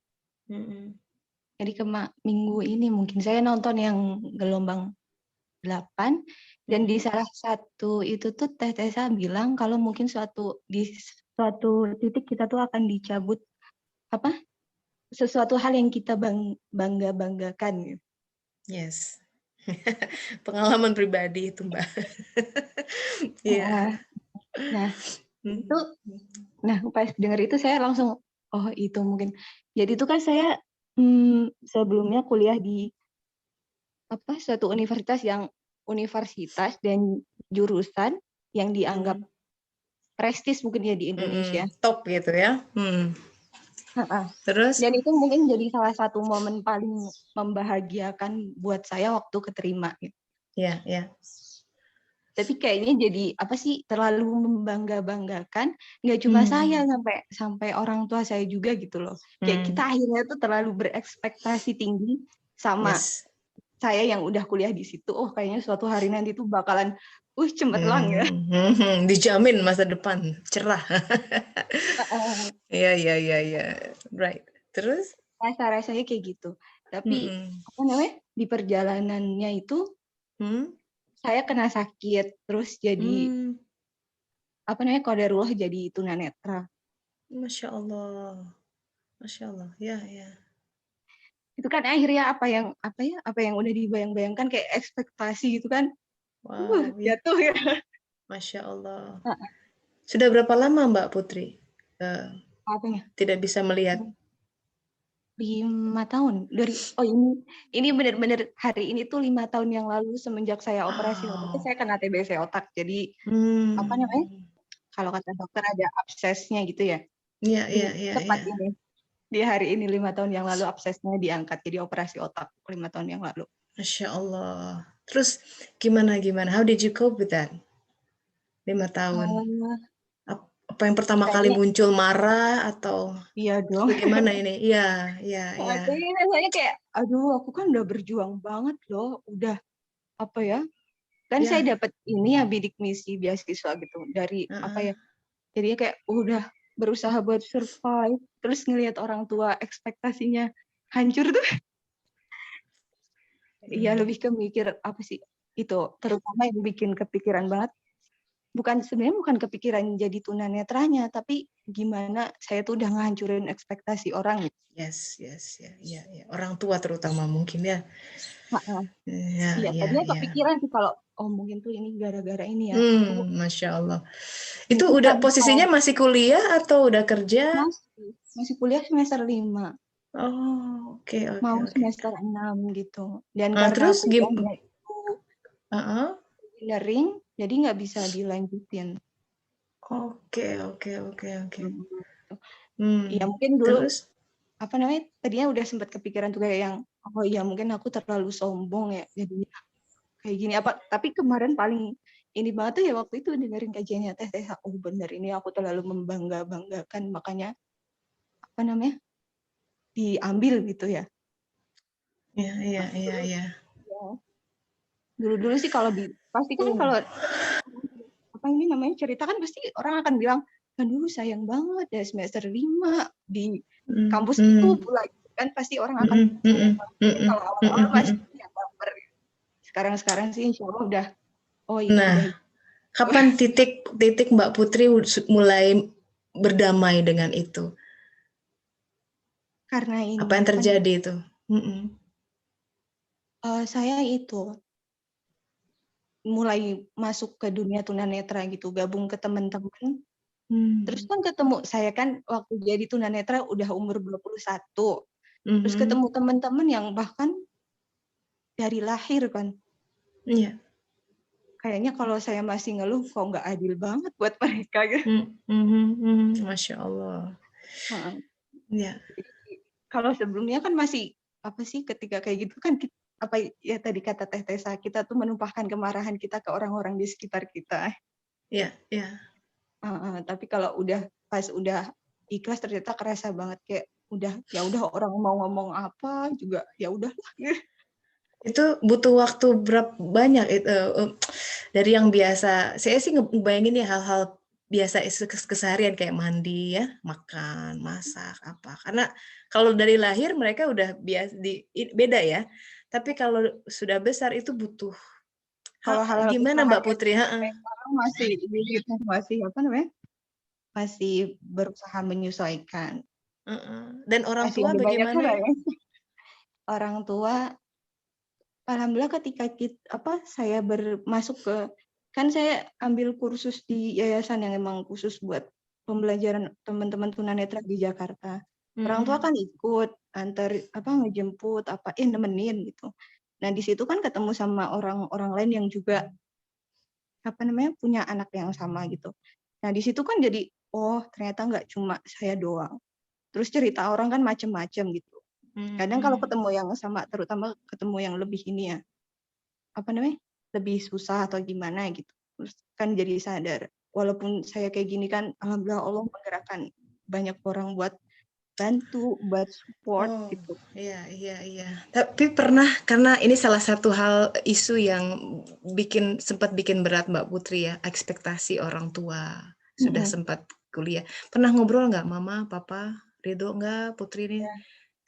Jadi minggu ini mungkin saya nonton yang gelombang 8, dan di salah satu itu tuh Teh Tessa bilang kalau mungkin di suatu titik kita tuh akan dicabut sesuatu hal yang kita banggakan gitu. Yes. Pengalaman pribadi itu Mbak. Iya. Nah, itu pas denger itu saya langsung oh itu mungkin. Jadi itu kan saya sebelumnya kuliah di suatu universitas dan jurusan yang dianggap prestis mungkin ya di Indonesia. Top gitu ya. Terus? Dan itu mungkin jadi salah satu momen paling membahagiakan buat saya waktu keterima. Gitu. Iya. Tapi kayaknya jadi terlalu membanggakan. Nggak cuma saya, sampai orang tua saya juga gitu loh. Kayak kita akhirnya tuh terlalu berekspektasi tinggi sama saya yang udah kuliah di situ. Oh kayaknya suatu hari nanti tuh bakalan cemerlang ya. Dijamin masa depan cerah. Iya. Right. Terus? Rasa-rasanya kayak gitu. Tapi di perjalanannya itu saya kena sakit, terus jadi qadarullah jadi tunanetra. Masya Allah. Ya. Itu kan akhirnya apa yang udah dibayang-bayangkan kayak ekspektasi gitu kan. Wow, jatuh ya. Masya Allah. Sudah berapa lama Mbak Putri tidak bisa melihat? 5 tahun ini benar-benar hari ini tuh 5 tahun yang lalu semenjak saya operasi otak. Saya kena TBC otak, jadi kalau kata dokter ada absesnya gitu ya. Iya. Tepat ini di hari ini 5 tahun yang lalu absesnya diangkat, jadi operasi otak 5 tahun yang lalu. Masya Allah. Terus gimana? How did you cope with that? 5 tahun. Apa yang pertama kali muncul, marah atau? Iya dong. Bagaimana ini? Iya. Jadi rasanya kayak, aduh aku kan udah berjuang banget loh, udah kan saya dapat ini ya bidik misi beasiswa gitu dari jadinya kayak udah berusaha buat survive, terus ngelihat orang tua ekspektasinya hancur tuh. Iya lebih ke mikir itu terutama yang bikin kepikiran banget. Sebenarnya bukan kepikiran jadi tunanetranya, tapi gimana saya tuh udah ngehancurin ekspektasi orang. Yes. Ya. Orang tua terutama mungkin ya. Iya, tadinya kepikiran sih kalau mungkin tuh ini gara-gara ini ya. Masya Allah. Itu udah posisinya masih kuliah atau udah kerja? Masih kuliah semester 5. Oh, oke. Mau semester 6 gitu. Dan terus kuliahnya itu engineering, jadi nggak bisa dilanjutin. Oke. Ya mungkin dulu terus? tadinya udah sempat kepikiran tuh kayak yang mungkin aku terlalu sombong ya jadi kayak gini tapi kemarin paling ini banget tuh ya waktu itu dengerin kajiannya Teh Tessa. Oh bener, ini aku terlalu membanggakan, makanya diambil gitu ya. Iya. Dulu sih pasti kan kalau cerita kan pasti orang akan bilang aduh sayang banget ya semester 5 di Mm, kampus itu mm, pula gitu kan pasti orang akan mm, mm, sayang mm, banget. Mungkin mm, kalau mm, awal-awal mm, masih mm. ya baper. Sekarang sih insya Allah udah oh ini Nah, udah kapan titik Mbak Putri mulai berdamai dengan itu? karena ini Apa yang apa namanya, terjadi itu? Mm-mm. saya itu mulai masuk ke dunia tunanetra gitu, gabung ke teman-teman. Terus Hmm. kan ketemu saya kan waktu jadi tunanetra udah umur 21. Terus ketemu Mhm. teman-teman yang bahkan dari lahir kan. Iya. Kayaknya kalau saya masih ngeluh kok nggak adil banget buat mereka gitu. Masya Allah. Heeh. Ya, Jadi, kalau sebelumnya kan masih apa sih ketika kayak gitu kan apa ya tadi kata Teh Tessa kita tuh menumpahkan kemarahan kita ke orang-orang di sekitar kita. ya, ya. Tapi kalau pas udah ikhlas ternyata kerasa banget kayak ya udah orang mau ngomong apa juga ya udah. Itu butuh waktu berapa banyak dari yang biasa. Saya sih ngebayangin ya hal-hal biasa keseharian kayak mandi ya, makan, masak apa. Karena kalau dari lahir mereka udah biasa beda ya. Tapi kalau sudah besar itu butuh Kalau hal-hal gimana Mbak keseharian Putri? sampai sekarang masih gitu, masih apa namanya? Masih berusaha menyesuaikan. Dan orang Masih tua ada banyak bagaimana hal ya? ya. Orang tua alhamdulillah ketika saya masuk ke kan saya ambil kursus di yayasan yang emang khusus buat pembelajaran teman-teman tunanetra di Jakarta. Orang tua kan ikut antar ngejemput nemenin gitu. Nah, di situ kan ketemu sama orang-orang lain yang juga punya anak yang sama gitu. Nah, di situ kan jadi oh, ternyata nggak cuma saya doang. Terus cerita orang kan macem-macem gitu. Kadang kalau ketemu yang sama, terutama ketemu yang lebih ini ya, lebih susah atau gimana gitu. Terus kan jadi sadar, walaupun saya kayak gini kan, alhamdulillah Allah menggerakkan banyak orang buat bantu, buat support Oh, gitu. iya, iya, iya. Tapi pernah, karena ini salah satu hal isu yang sempat bikin berat Mbak Putri ya, ekspektasi orang tua. Sudah Mm-mm. sempat kuliah. Pernah ngobrol nggak, Mama, Papa, Ridho nggak, Putri ini Ya,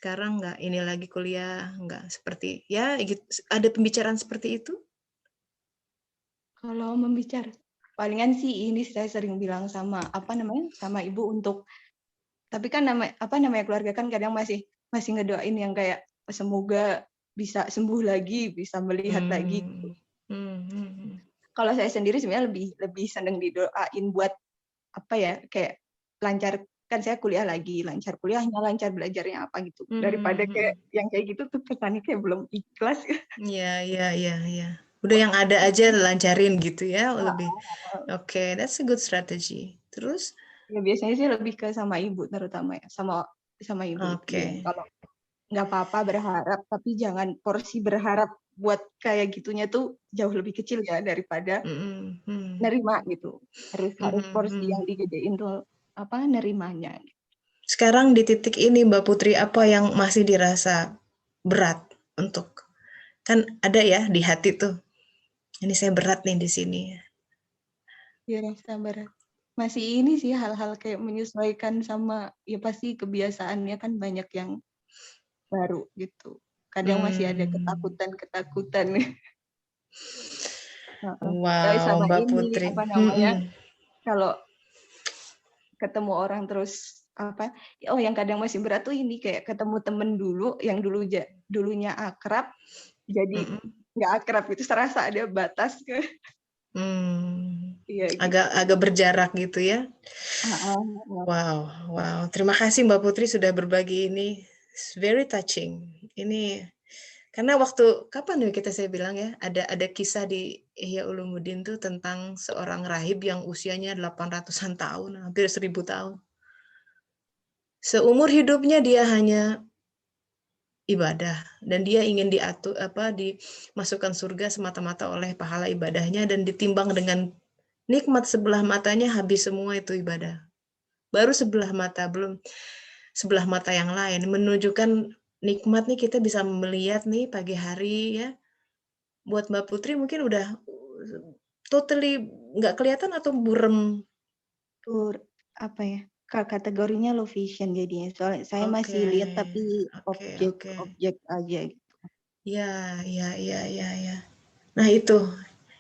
sekarang nggak, ini lagi kuliah, nggak seperti, ya gitu, ada pembicaraan seperti itu? kalau membicara, palingan sih ini saya sering bilang sama ibu untuk, tapi kan namanya keluarga kan kadang masih ngedoain yang kayak semoga bisa sembuh lagi, bisa melihat lagi. Hmm. Hmm, hmm, hmm. Kalau saya sendiri sebenarnya lebih seneng didoain buat kayak lancar, kan saya kuliah lagi, lancar kuliahnya, lancar belajarnya apa gitu, daripada kayak yang kayak gitu tuh kesannya kayak belum ikhlas. Iya, iya, iya, iya. Udah yang ada aja lancarin gitu ya, lebih. Oke, that's a good strategy. Terus, Ya biasanya sih lebih ke sama ibu terutama ya, sama ibu bilang oke. kalau nggak apa-apa berharap, tapi jangan porsi berharap buat kayak gitunya tuh jauh lebih kecil ya daripada Mm, mm, nerima gitu. Harus mm, porsi yang mm. digedein tuh nerimanya. Sekarang di titik ini Mbak Putri, apa yang masih dirasa berat untuk, kan ada ya di hati tuh, ini saya berat nih di sini. Ya, sabar. Masih ini sih hal-hal kayak menyesuaikan sama ya pasti kebiasaannya kan banyak yang baru gitu. Kadang masih ada Hmm. ketakutan-ketakutan. Heeh. Tapi Wow, sama Mbak ini Putri. namanya kalau ketemu orang terus yang kadang masih berat tuh ini kayak ketemu temen dulu yang dulunya akrab jadi Mm-mm. nggak akrab gitu, serasa ada batas ke iya Agak gitu. agak berjarak gitu ya. Heeh. Wow, wow. Terima kasih Mbak Putri sudah berbagi ini. It's very touching. Ini karena waktu kapan ya saya bilang ya, ada kisah di Ihya Ulumuddin tuh tentang seorang rahib yang usianya 800-an tahun, hampir 1000 tahun. Seumur hidupnya dia hanya ibadah dan dia ingin dimasukkan surga semata-mata oleh pahala ibadahnya dan ditimbang dengan nikmat sebelah matanya habis semua itu ibadah. Baru sebelah mata, belum sebelah mata yang lain. Menunjukkan nikmat nih kita bisa melihat nih pagi hari ya. Buat Mbak Putri mungkin udah totally nggak kelihatan atau burem? apa ya? Kategorinya low vision jadinya. Soalnya saya Oke, masih lihat tapi oke, oke. objek aja gitu. Ya, ya, ya, ya, ya. Nah itu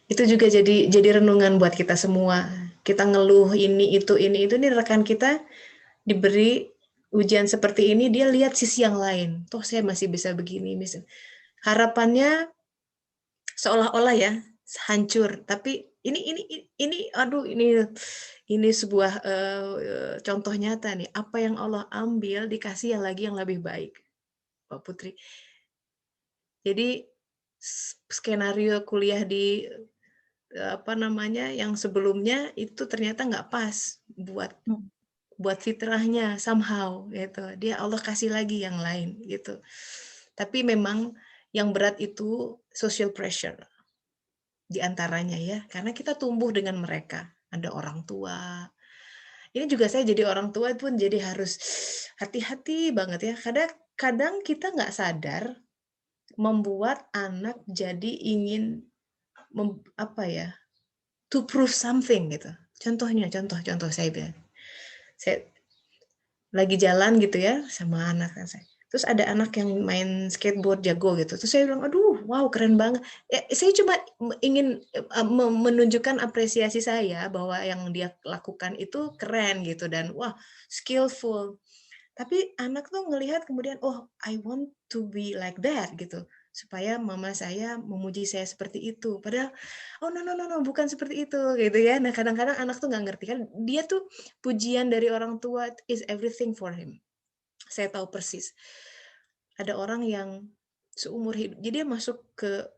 juga jadi renungan buat kita semua. Kita ngeluh ini itu nih rekan kita diberi ujian seperti ini, dia lihat sisi yang lain. Toh saya masih bisa begini, harapannya seolah-olah ya hancur. Tapi ini aduh ini sebuah contoh nyata nih. Apa yang Allah ambil dikasih yang lagi yang lebih baik, Pak Putri. Jadi skenario kuliah di apa namanya yang sebelumnya itu ternyata nggak pas buat fitrahnya somehow gitu. Dia Allah kasih lagi yang lain gitu. Tapi memang yang berat itu social pressure di antaranya ya, karena kita tumbuh dengan mereka. Ada orang tua. Ini juga saya jadi orang tua pun jadi harus hati-hati banget ya. Kadang kita nggak sadar membuat anak jadi ingin apa ya, to prove something gitu. Contoh saya bilang, saya lagi jalan gitu ya sama anak kan saya. Terus ada anak yang main skateboard jago gitu. Terus saya bilang, aduh, wow keren banget. Ya, saya cuma ingin menunjukkan apresiasi saya bahwa yang dia lakukan itu keren gitu dan wah skillful. Tapi anak tuh ngelihat kemudian, oh I want to be like that gitu. Supaya mama saya memuji saya seperti itu. Padahal, oh no, bukan seperti itu gitu ya. Nah kadang-kadang anak tuh nggak ngerti kan. Dia tuh pujian dari orang tua is everything for him. Saya tahu persis. Ada orang yang seumur hidup, jadi dia masuk ke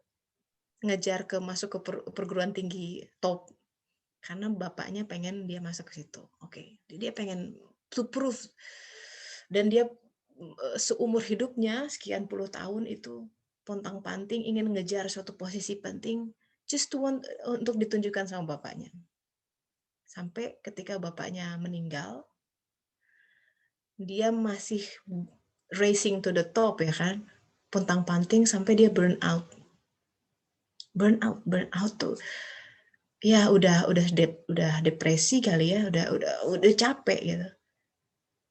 perguruan tinggi top karena bapaknya pengen dia masuk ke situ. Oke, jadi dia pengen to prove dan dia seumur hidupnya sekian puluh tahun itu pontang-panting ingin ngejar suatu posisi penting just to untuk ditunjukkan sama bapaknya. Sampai ketika bapaknya meninggal, dia masih racing to the top ya kan, pontang-panting sampai dia burn out tuh ya udah depresi kali ya, udah capek gitu.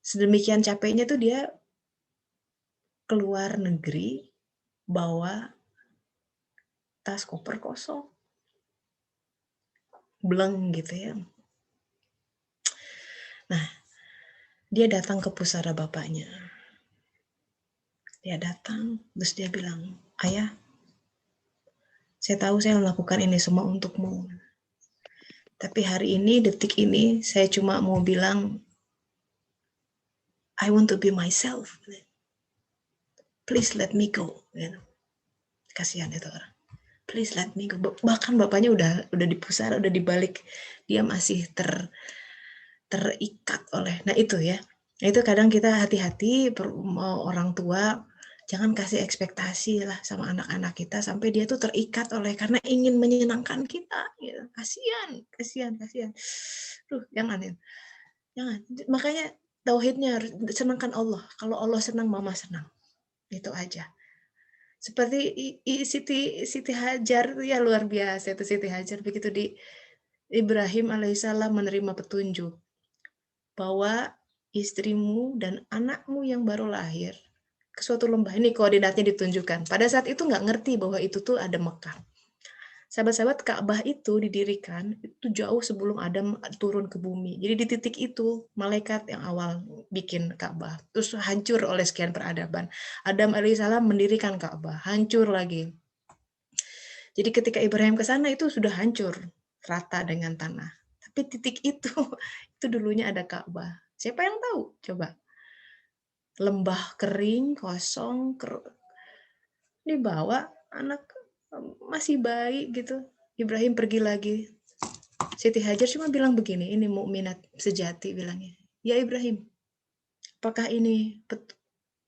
Sedemikian capeknya tuh dia keluar negeri bawa tas koper kosong, bleng gitu ya. Nah, dia datang ke pusara bapaknya. Dia datang, terus dia bilang, ayah, saya tahu saya melakukan ini semua untukmu. Tapi hari ini, detik ini, saya cuma mau bilang, I want to be myself. Please let me go. Kasihan itu orang. Please let me go. Bahkan bapaknya udah di pusara, udah dibalik. Dia masih terikat oleh. Nah itu ya. Itu kadang kita hati-hati orang tua jangan kasih ekspektasi lah sama anak-anak kita sampai dia tuh terikat oleh karena ingin menyenangkan kita. Gitu. Kasihan. Jangan ya. Jangan. Makanya tauhidnya harus senangkan Allah. Kalau Allah senang, mama senang. Itu aja. Seperti Siti Hajar itu ya luar biasa itu Siti Hajar begitu di Ibrahim alaihissalam menerima petunjuk bahwa istrimu dan anakmu yang baru lahir ke suatu lembah ini koordinatnya ditunjukkan. Pada saat itu nggak ngerti bahwa itu tuh ada Mekah. Sahabat-sahabat, Ka'bah itu didirikan itu jauh sebelum Adam turun ke bumi. Jadi di titik itu malaikat yang awal bikin Ka'bah, terus hancur oleh sekian peradaban. Adam alaihissalam mendirikan Ka'bah, hancur lagi. Jadi ketika Ibrahim ke sana itu sudah hancur rata dengan tanah. Tapi titik itu dulunya ada Ka'bah. Siapa yang tahu? Coba. Lembah kering, kosong, dibawa anak masih bayi gitu. Ibrahim pergi lagi. Siti Hajar cuma bilang begini, ini mukminat sejati bilangnya. Ya Ibrahim, apakah ini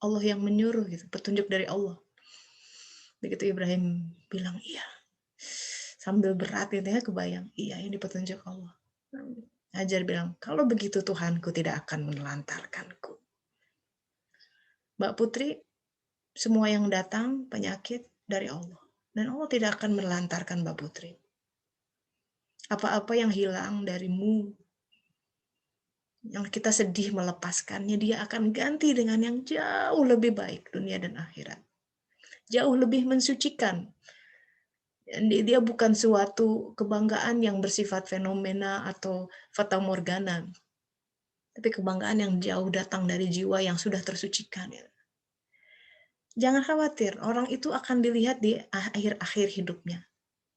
Allah yang menyuruh gitu, petunjuk dari Allah? Begitu Ibrahim bilang iya. Sambil berat itu ya kebayang, iya ini petunjuk Allah. Hajar bilang, kalau begitu Tuhanku tidak akan menelantarkanku. Mbak Putri, semua yang datang penyakit dari Allah. Dan Allah tidak akan menelantarkan Mbak Putri. Apa-apa yang hilang darimu, yang kita sedih melepaskannya, dia akan ganti dengan yang jauh lebih baik dunia dan akhirat. Jauh lebih mensucikan. Dia bukan suatu kebanggaan yang bersifat fenomena atau fata morgana, tapi kebanggaan yang jauh datang dari jiwa yang sudah tersucikan. Jangan khawatir, orang itu akan dilihat di akhir-akhir hidupnya.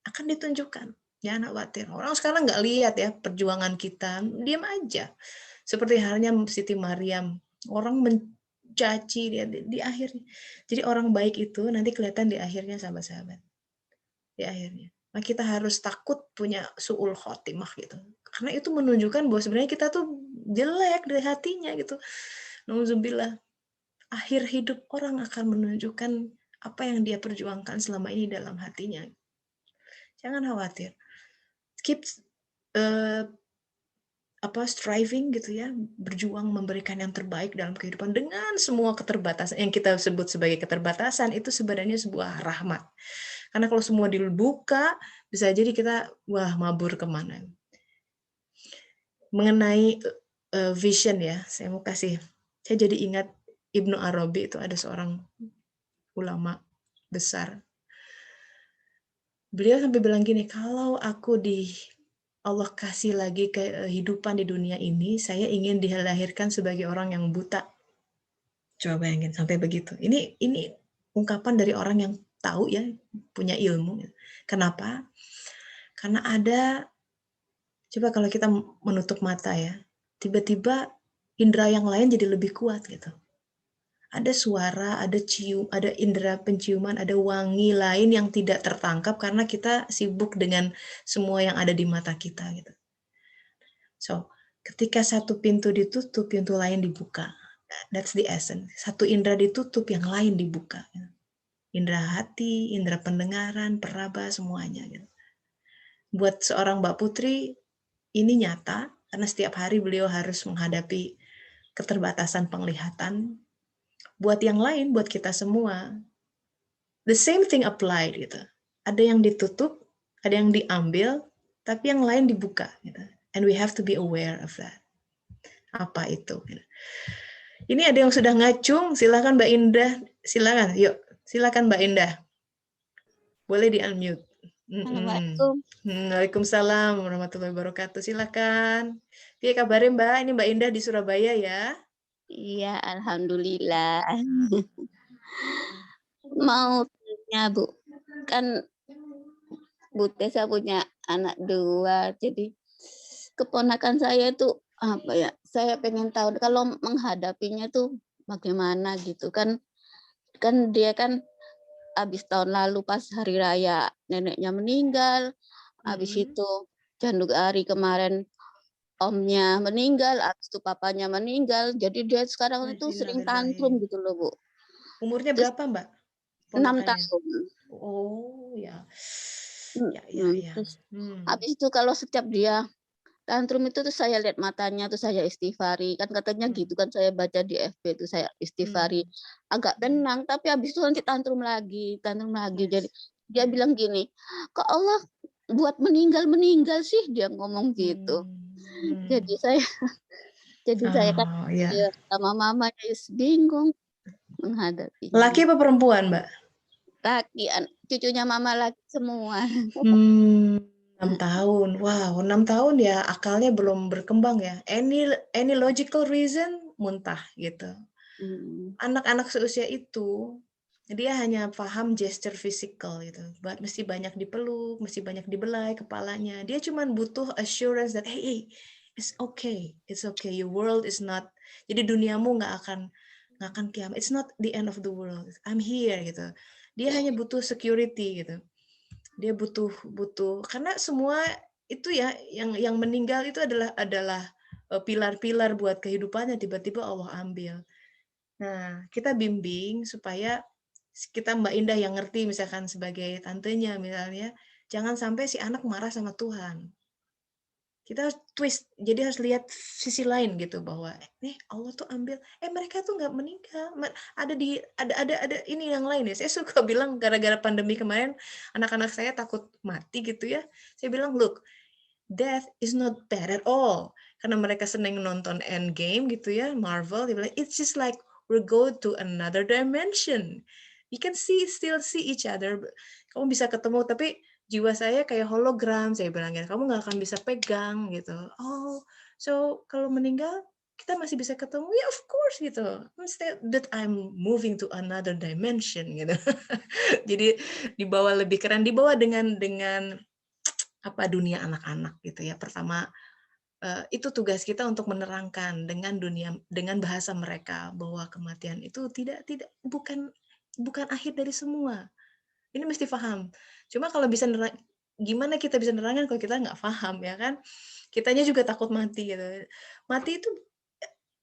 Akan ditunjukkan. Jangan khawatir. Orang sekarang nggak lihat ya perjuangan kita, diam aja. Seperti halnya Siti Maryam. Orang mencaci dia di akhirnya. Jadi orang baik itu nanti kelihatan di akhirnya, sahabat-sahabat. Di akhirnya. Nah, kita harus takut punya su'ul khotimah gitu. Karena itu menunjukkan bahwa sebenarnya kita tuh jelek dari hatinya gitu. Nauzubillah. Akhir hidup orang akan menunjukkan apa yang dia perjuangkan selama ini dalam hatinya. Jangan khawatir. Keep striving gitu ya, berjuang memberikan yang terbaik dalam kehidupan dengan semua keterbatasan yang kita sebut sebagai keterbatasan, itu sebenarnya sebuah rahmat. Karena kalau semua dibuka, bisa jadi kita mabur kemana. Mengenai vision ya, saya jadi ingat Ibnu Arabi, itu ada seorang ulama besar. Beliau sampai bilang gini, kalau aku Allah kasih lagi kehidupan di dunia ini, saya ingin dilahirkan sebagai orang yang buta. Coba bayangin sampai begitu. Ini ungkapan dari orang yang tahu ya, punya ilmu. Kenapa? Karena coba kalau kita menutup mata ya, tiba-tiba indera yang lain jadi lebih kuat gitu. Ada suara, ada cium, ada indera penciuman, ada wangi lain yang tidak tertangkap karena kita sibuk dengan semua yang ada di mata kita gitu. So, ketika satu pintu ditutup, pintu lain dibuka. That's the essence. Satu indera ditutup, yang lain dibuka. Indera hati, indera pendengaran, peraba, semuanya. Buat seorang Mbak Putri, ini nyata, karena setiap hari beliau harus menghadapi keterbatasan penglihatan. Buat yang lain, buat kita semua, the same thing applied gitu. Ada yang ditutup, ada yang diambil, tapi yang lain dibuka gitu. And we have to be aware of that. Apa itu? Ini ada yang sudah ngacung, silakan Mbak Indah, silakan, yuk, silakan Mbak Indah. Boleh di-unmute. Assalamualaikum. Waalaikumsalam warahmatullahi wabarakatuh. Silakan. Oke, kabarin Mbak, ini Mbak Indah di Surabaya ya. Iya, alhamdulillah. Mau tanya Bu, kan Bu Tessa punya anak 2, jadi keponakan saya tuh apa ya? Saya pengen tahu kalau menghadapinya tuh bagaimana gitu kan dia kan habis tahun lalu pas hari raya neneknya meninggal, habis itu Januari kemarin omnya meninggal, habis itu papanya meninggal, jadi dia sekarang itu sering tantrum gitu loh Bu. Umurnya Terus berapa Mbak? 6 tahun. Oh ya. Terus habis itu kalau setiap dia tantrum itu tuh saya lihat matanya tuh saya istighfari, kan katanya gitu kan, saya baca di FB itu saya istighfari agak tenang, tapi habis itu nanti tantrum lagi. Jadi dia bilang gini, kok Allah buat meninggal sih, dia ngomong gitu. Jadi saya kan sama mamanya bingung menghadapi. Laki apa perempuan Mbak? Laki, cucunya mama laki semua. 6 tahun. Wow, 6 tahun ya akalnya belum berkembang ya. Any logical reason muntah gitu. Anak-anak seusia itu dia hanya paham gesture fisikal gitu. Mesti banyak dipeluk, mesti banyak dibelai kepalanya. Dia cuma butuh assurance that hey, it's okay. Your world is not. Jadi duniamu nggak akan kiamat. It's not the end of the world. I'm here gitu. Dia hanya butuh security gitu. Dia butuh karena semua itu ya yang meninggal itu adalah pilar-pilar buat kehidupannya, tiba-tiba Allah ambil. Nah, kita bimbing supaya kita Mbak Indah yang ngerti misalkan sebagai tantenya misalnya, jangan sampai si anak marah sama Tuhan. Kita harus twist, jadi harus lihat sisi lain gitu bahwa Allah tuh ambil, mereka tuh nggak meninggal, ada ini yang lain ya. Saya suka bilang gara-gara pandemi kemarin anak-anak saya takut mati gitu ya. Saya bilang look, death is not bad at all. karena mereka seneng nonton Endgame gitu ya, Marvel, dia bilang it's just like we go to another dimension. You can still see each other. Kamu bisa ketemu, tapi jiwa saya kayak hologram, saya bilang gitu. Kamu nggak akan bisa pegang gitu. Oh, so kalau meninggal kita masih bisa ketemu, ya of course gitu. Instead that I'm moving to another dimension gitu. Jadi dibawa lebih keren, dibawa dengan apa dunia anak-anak gitu ya. Pertama itu tugas kita untuk menerangkan dengan bahasa mereka bahwa kematian itu bukan akhir dari semua. Ini mesti paham. Cuma kalau gimana kita bisa nerangkan kalau kita nggak paham ya kan? Kitanya juga takut mati gitu. Mati itu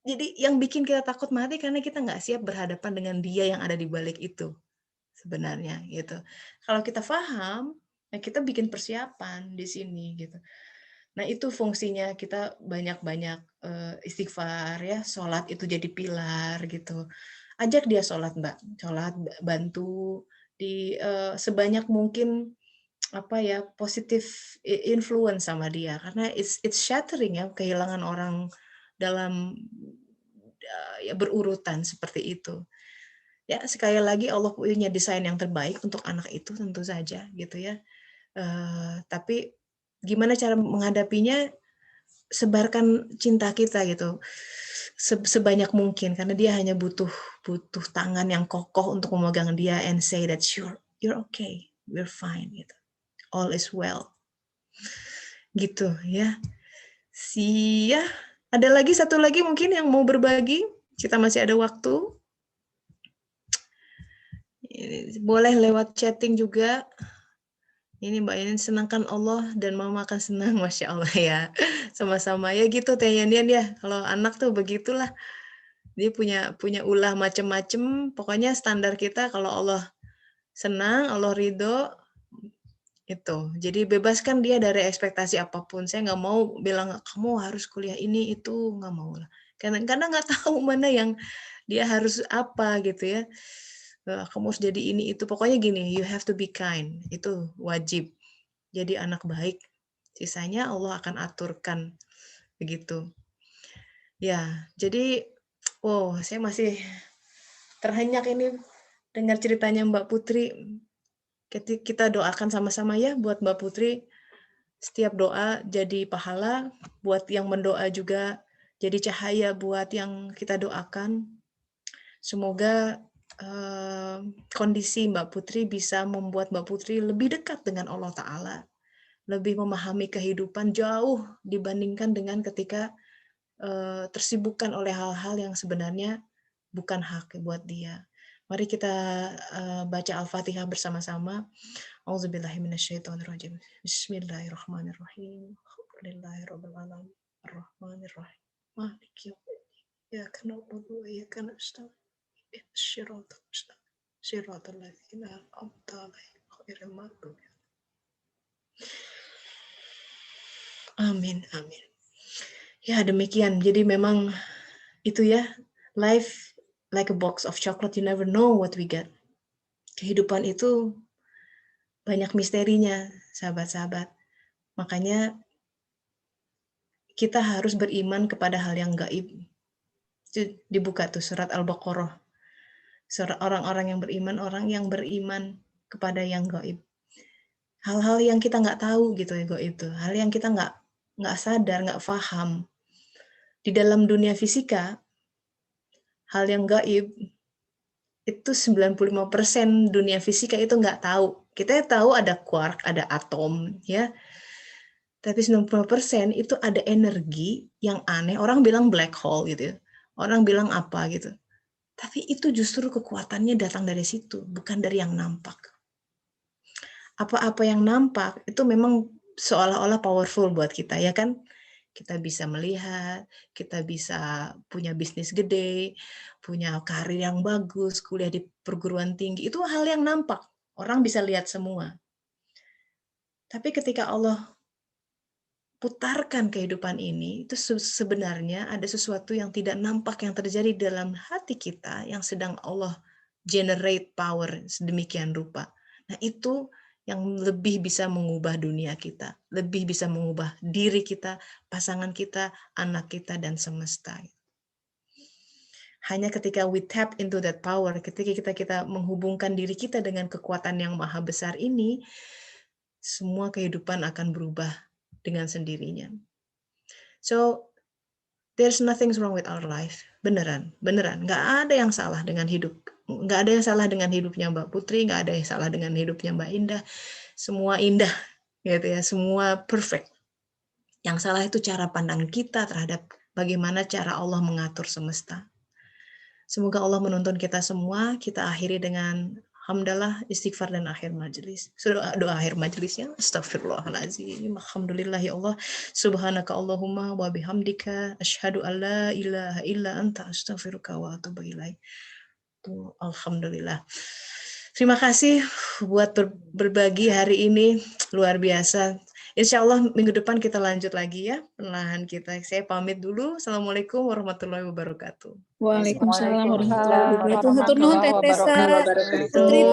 jadi yang bikin kita takut mati karena kita nggak siap berhadapan dengan dia yang ada di balik itu sebenarnya gitu. Kalau kita paham, nah kita bikin persiapan di sini gitu. Nah itu fungsinya kita banyak-banyak istighfar ya, sholat itu jadi pilar gitu. Ajak dia sholat Mbak, sholat bantu di sebanyak mungkin apa ya positif influence sama dia karena it's shattering ya kehilangan orang dalam ya berurutan seperti itu. Ya sekali lagi Allah punya desain yang terbaik untuk anak itu tentu saja gitu ya. Tapi gimana cara menghadapinya? Sebarkan cinta kita gitu sebanyak mungkin karena dia hanya butuh tangan yang kokoh untuk memegang dia and say that you're okay, we're fine gitu. All is well. Gitu ya. Ya, ada lagi satu lagi mungkin yang mau berbagi? Kita masih ada waktu. Boleh lewat chatting juga. Ini Mbak Yanin senangkan Allah dan Mama akan senang, Masya Allah ya. Sama-sama ya gitu Teh Yanian ya. Kalau anak tuh begitulah. Dia punya ulah macem-macem. Pokoknya standar kita kalau Allah senang, Allah ridho, itu. Jadi bebaskan dia dari ekspektasi apapun. Saya nggak mau bilang kamu harus kuliah ini itu, nggak mau lah. Karena nggak tahu mana yang dia harus apa gitu ya. Kamu harus jadi ini itu. Pokoknya gini, you have to be kind. Itu wajib. Jadi anak baik. Sisanya Allah akan aturkan begitu. Ya, jadi saya masih terhenyak ini dengar ceritanya Mbak Putri. Kita doakan sama-sama ya buat Mbak Putri. Setiap doa jadi pahala, buat yang mendoa juga jadi cahaya buat yang kita doakan. Semoga kondisi Mbak Putri bisa membuat Mbak Putri lebih dekat dengan Allah Ta'ala. Lebih memahami kehidupan jauh dibandingkan dengan ketika tersibukkan oleh hal-hal yang sebenarnya bukan hak buat dia. Mari kita baca Al-Fatihah bersama-sama. Auzubillahiminasyaitonirrajim. Bismillahirrahmanirrahim. Alhamdulillahirabbil alamin. Arrahmanirrahim. Maliki yaumiddin. Iyyaka na'budu wa iyyaka nasta'in. Ihdinas siratal mustaqim. Siratal ladzina an'amta 'alaihim ghairil maghdubi. Amin, amin. Ya, demikian. Jadi memang itu ya, life like a box of chocolate, you never know what we get. Kehidupan itu banyak misterinya, sahabat-sahabat. Makanya kita harus beriman kepada hal yang gaib. Itu dibuka tuh surat Al-Baqarah. Surat orang-orang yang beriman kepada yang gaib. Hal-hal yang kita nggak tahu gitu ya gaib itu. Hal yang kita nggak sadar, nggak paham. Di dalam dunia fisika, hal yang gaib itu 95% dunia fisika itu nggak tahu. Kita tahu ada quark, ada atom, ya. Tapi 90% itu ada energi yang aneh. Orang bilang black hole gitu ya. Orang bilang apa gitu. Tapi itu justru kekuatannya datang dari situ, bukan dari yang nampak. Apa-apa yang nampak itu memang seolah-olah powerful buat kita, ya kan? Kita bisa melihat, kita bisa punya bisnis gede, punya karir yang bagus, kuliah di perguruan tinggi, itu hal yang nampak. Orang bisa lihat semua. Tapi ketika Allah putarkan kehidupan ini, itu sebenarnya ada sesuatu yang tidak nampak yang terjadi dalam hati kita yang sedang Allah generate power sedemikian rupa. Nah itu yang lebih bisa mengubah dunia kita, lebih bisa mengubah diri kita, pasangan kita, anak kita, dan semesta. Hanya ketika we tap into that power, ketika kita menghubungkan diri kita dengan kekuatan yang maha besar ini, semua kehidupan akan berubah dengan sendirinya. So, there's nothing wrong with our life. Beneran. Nggak ada yang salah dengan hidup. Nggak ada yang salah dengan hidupnya Mbak Putri, nggak ada yang salah dengan hidupnya Mbak Indah. Semua indah, gitu ya. Semua perfect. Yang salah itu cara pandang kita terhadap bagaimana cara Allah mengatur semesta. Semoga Allah menuntun kita semua. Kita akhiri dengan hamdalah, istighfar, dan akhir majelis. Doa akhir majelisnya, astagfirullahaladzim. Alhamdulillah ya Allah. Subhanaka Allahumma wa bihamdika. Asyhadu an la ilaha illa anta astaghfiruka wa atubu ilaik. Alhamdulillah. Terima kasih buat berbagi hari ini. Luar biasa. Insya Allah minggu depan kita lanjut lagi ya. Perlahan kita. Saya pamit dulu. Assalamualaikum warahmatullahi wabarakatuh. Waalaikumsalam warahmatullahi wabarakatuh. Hatur nuhun Teh Tessa. Betul.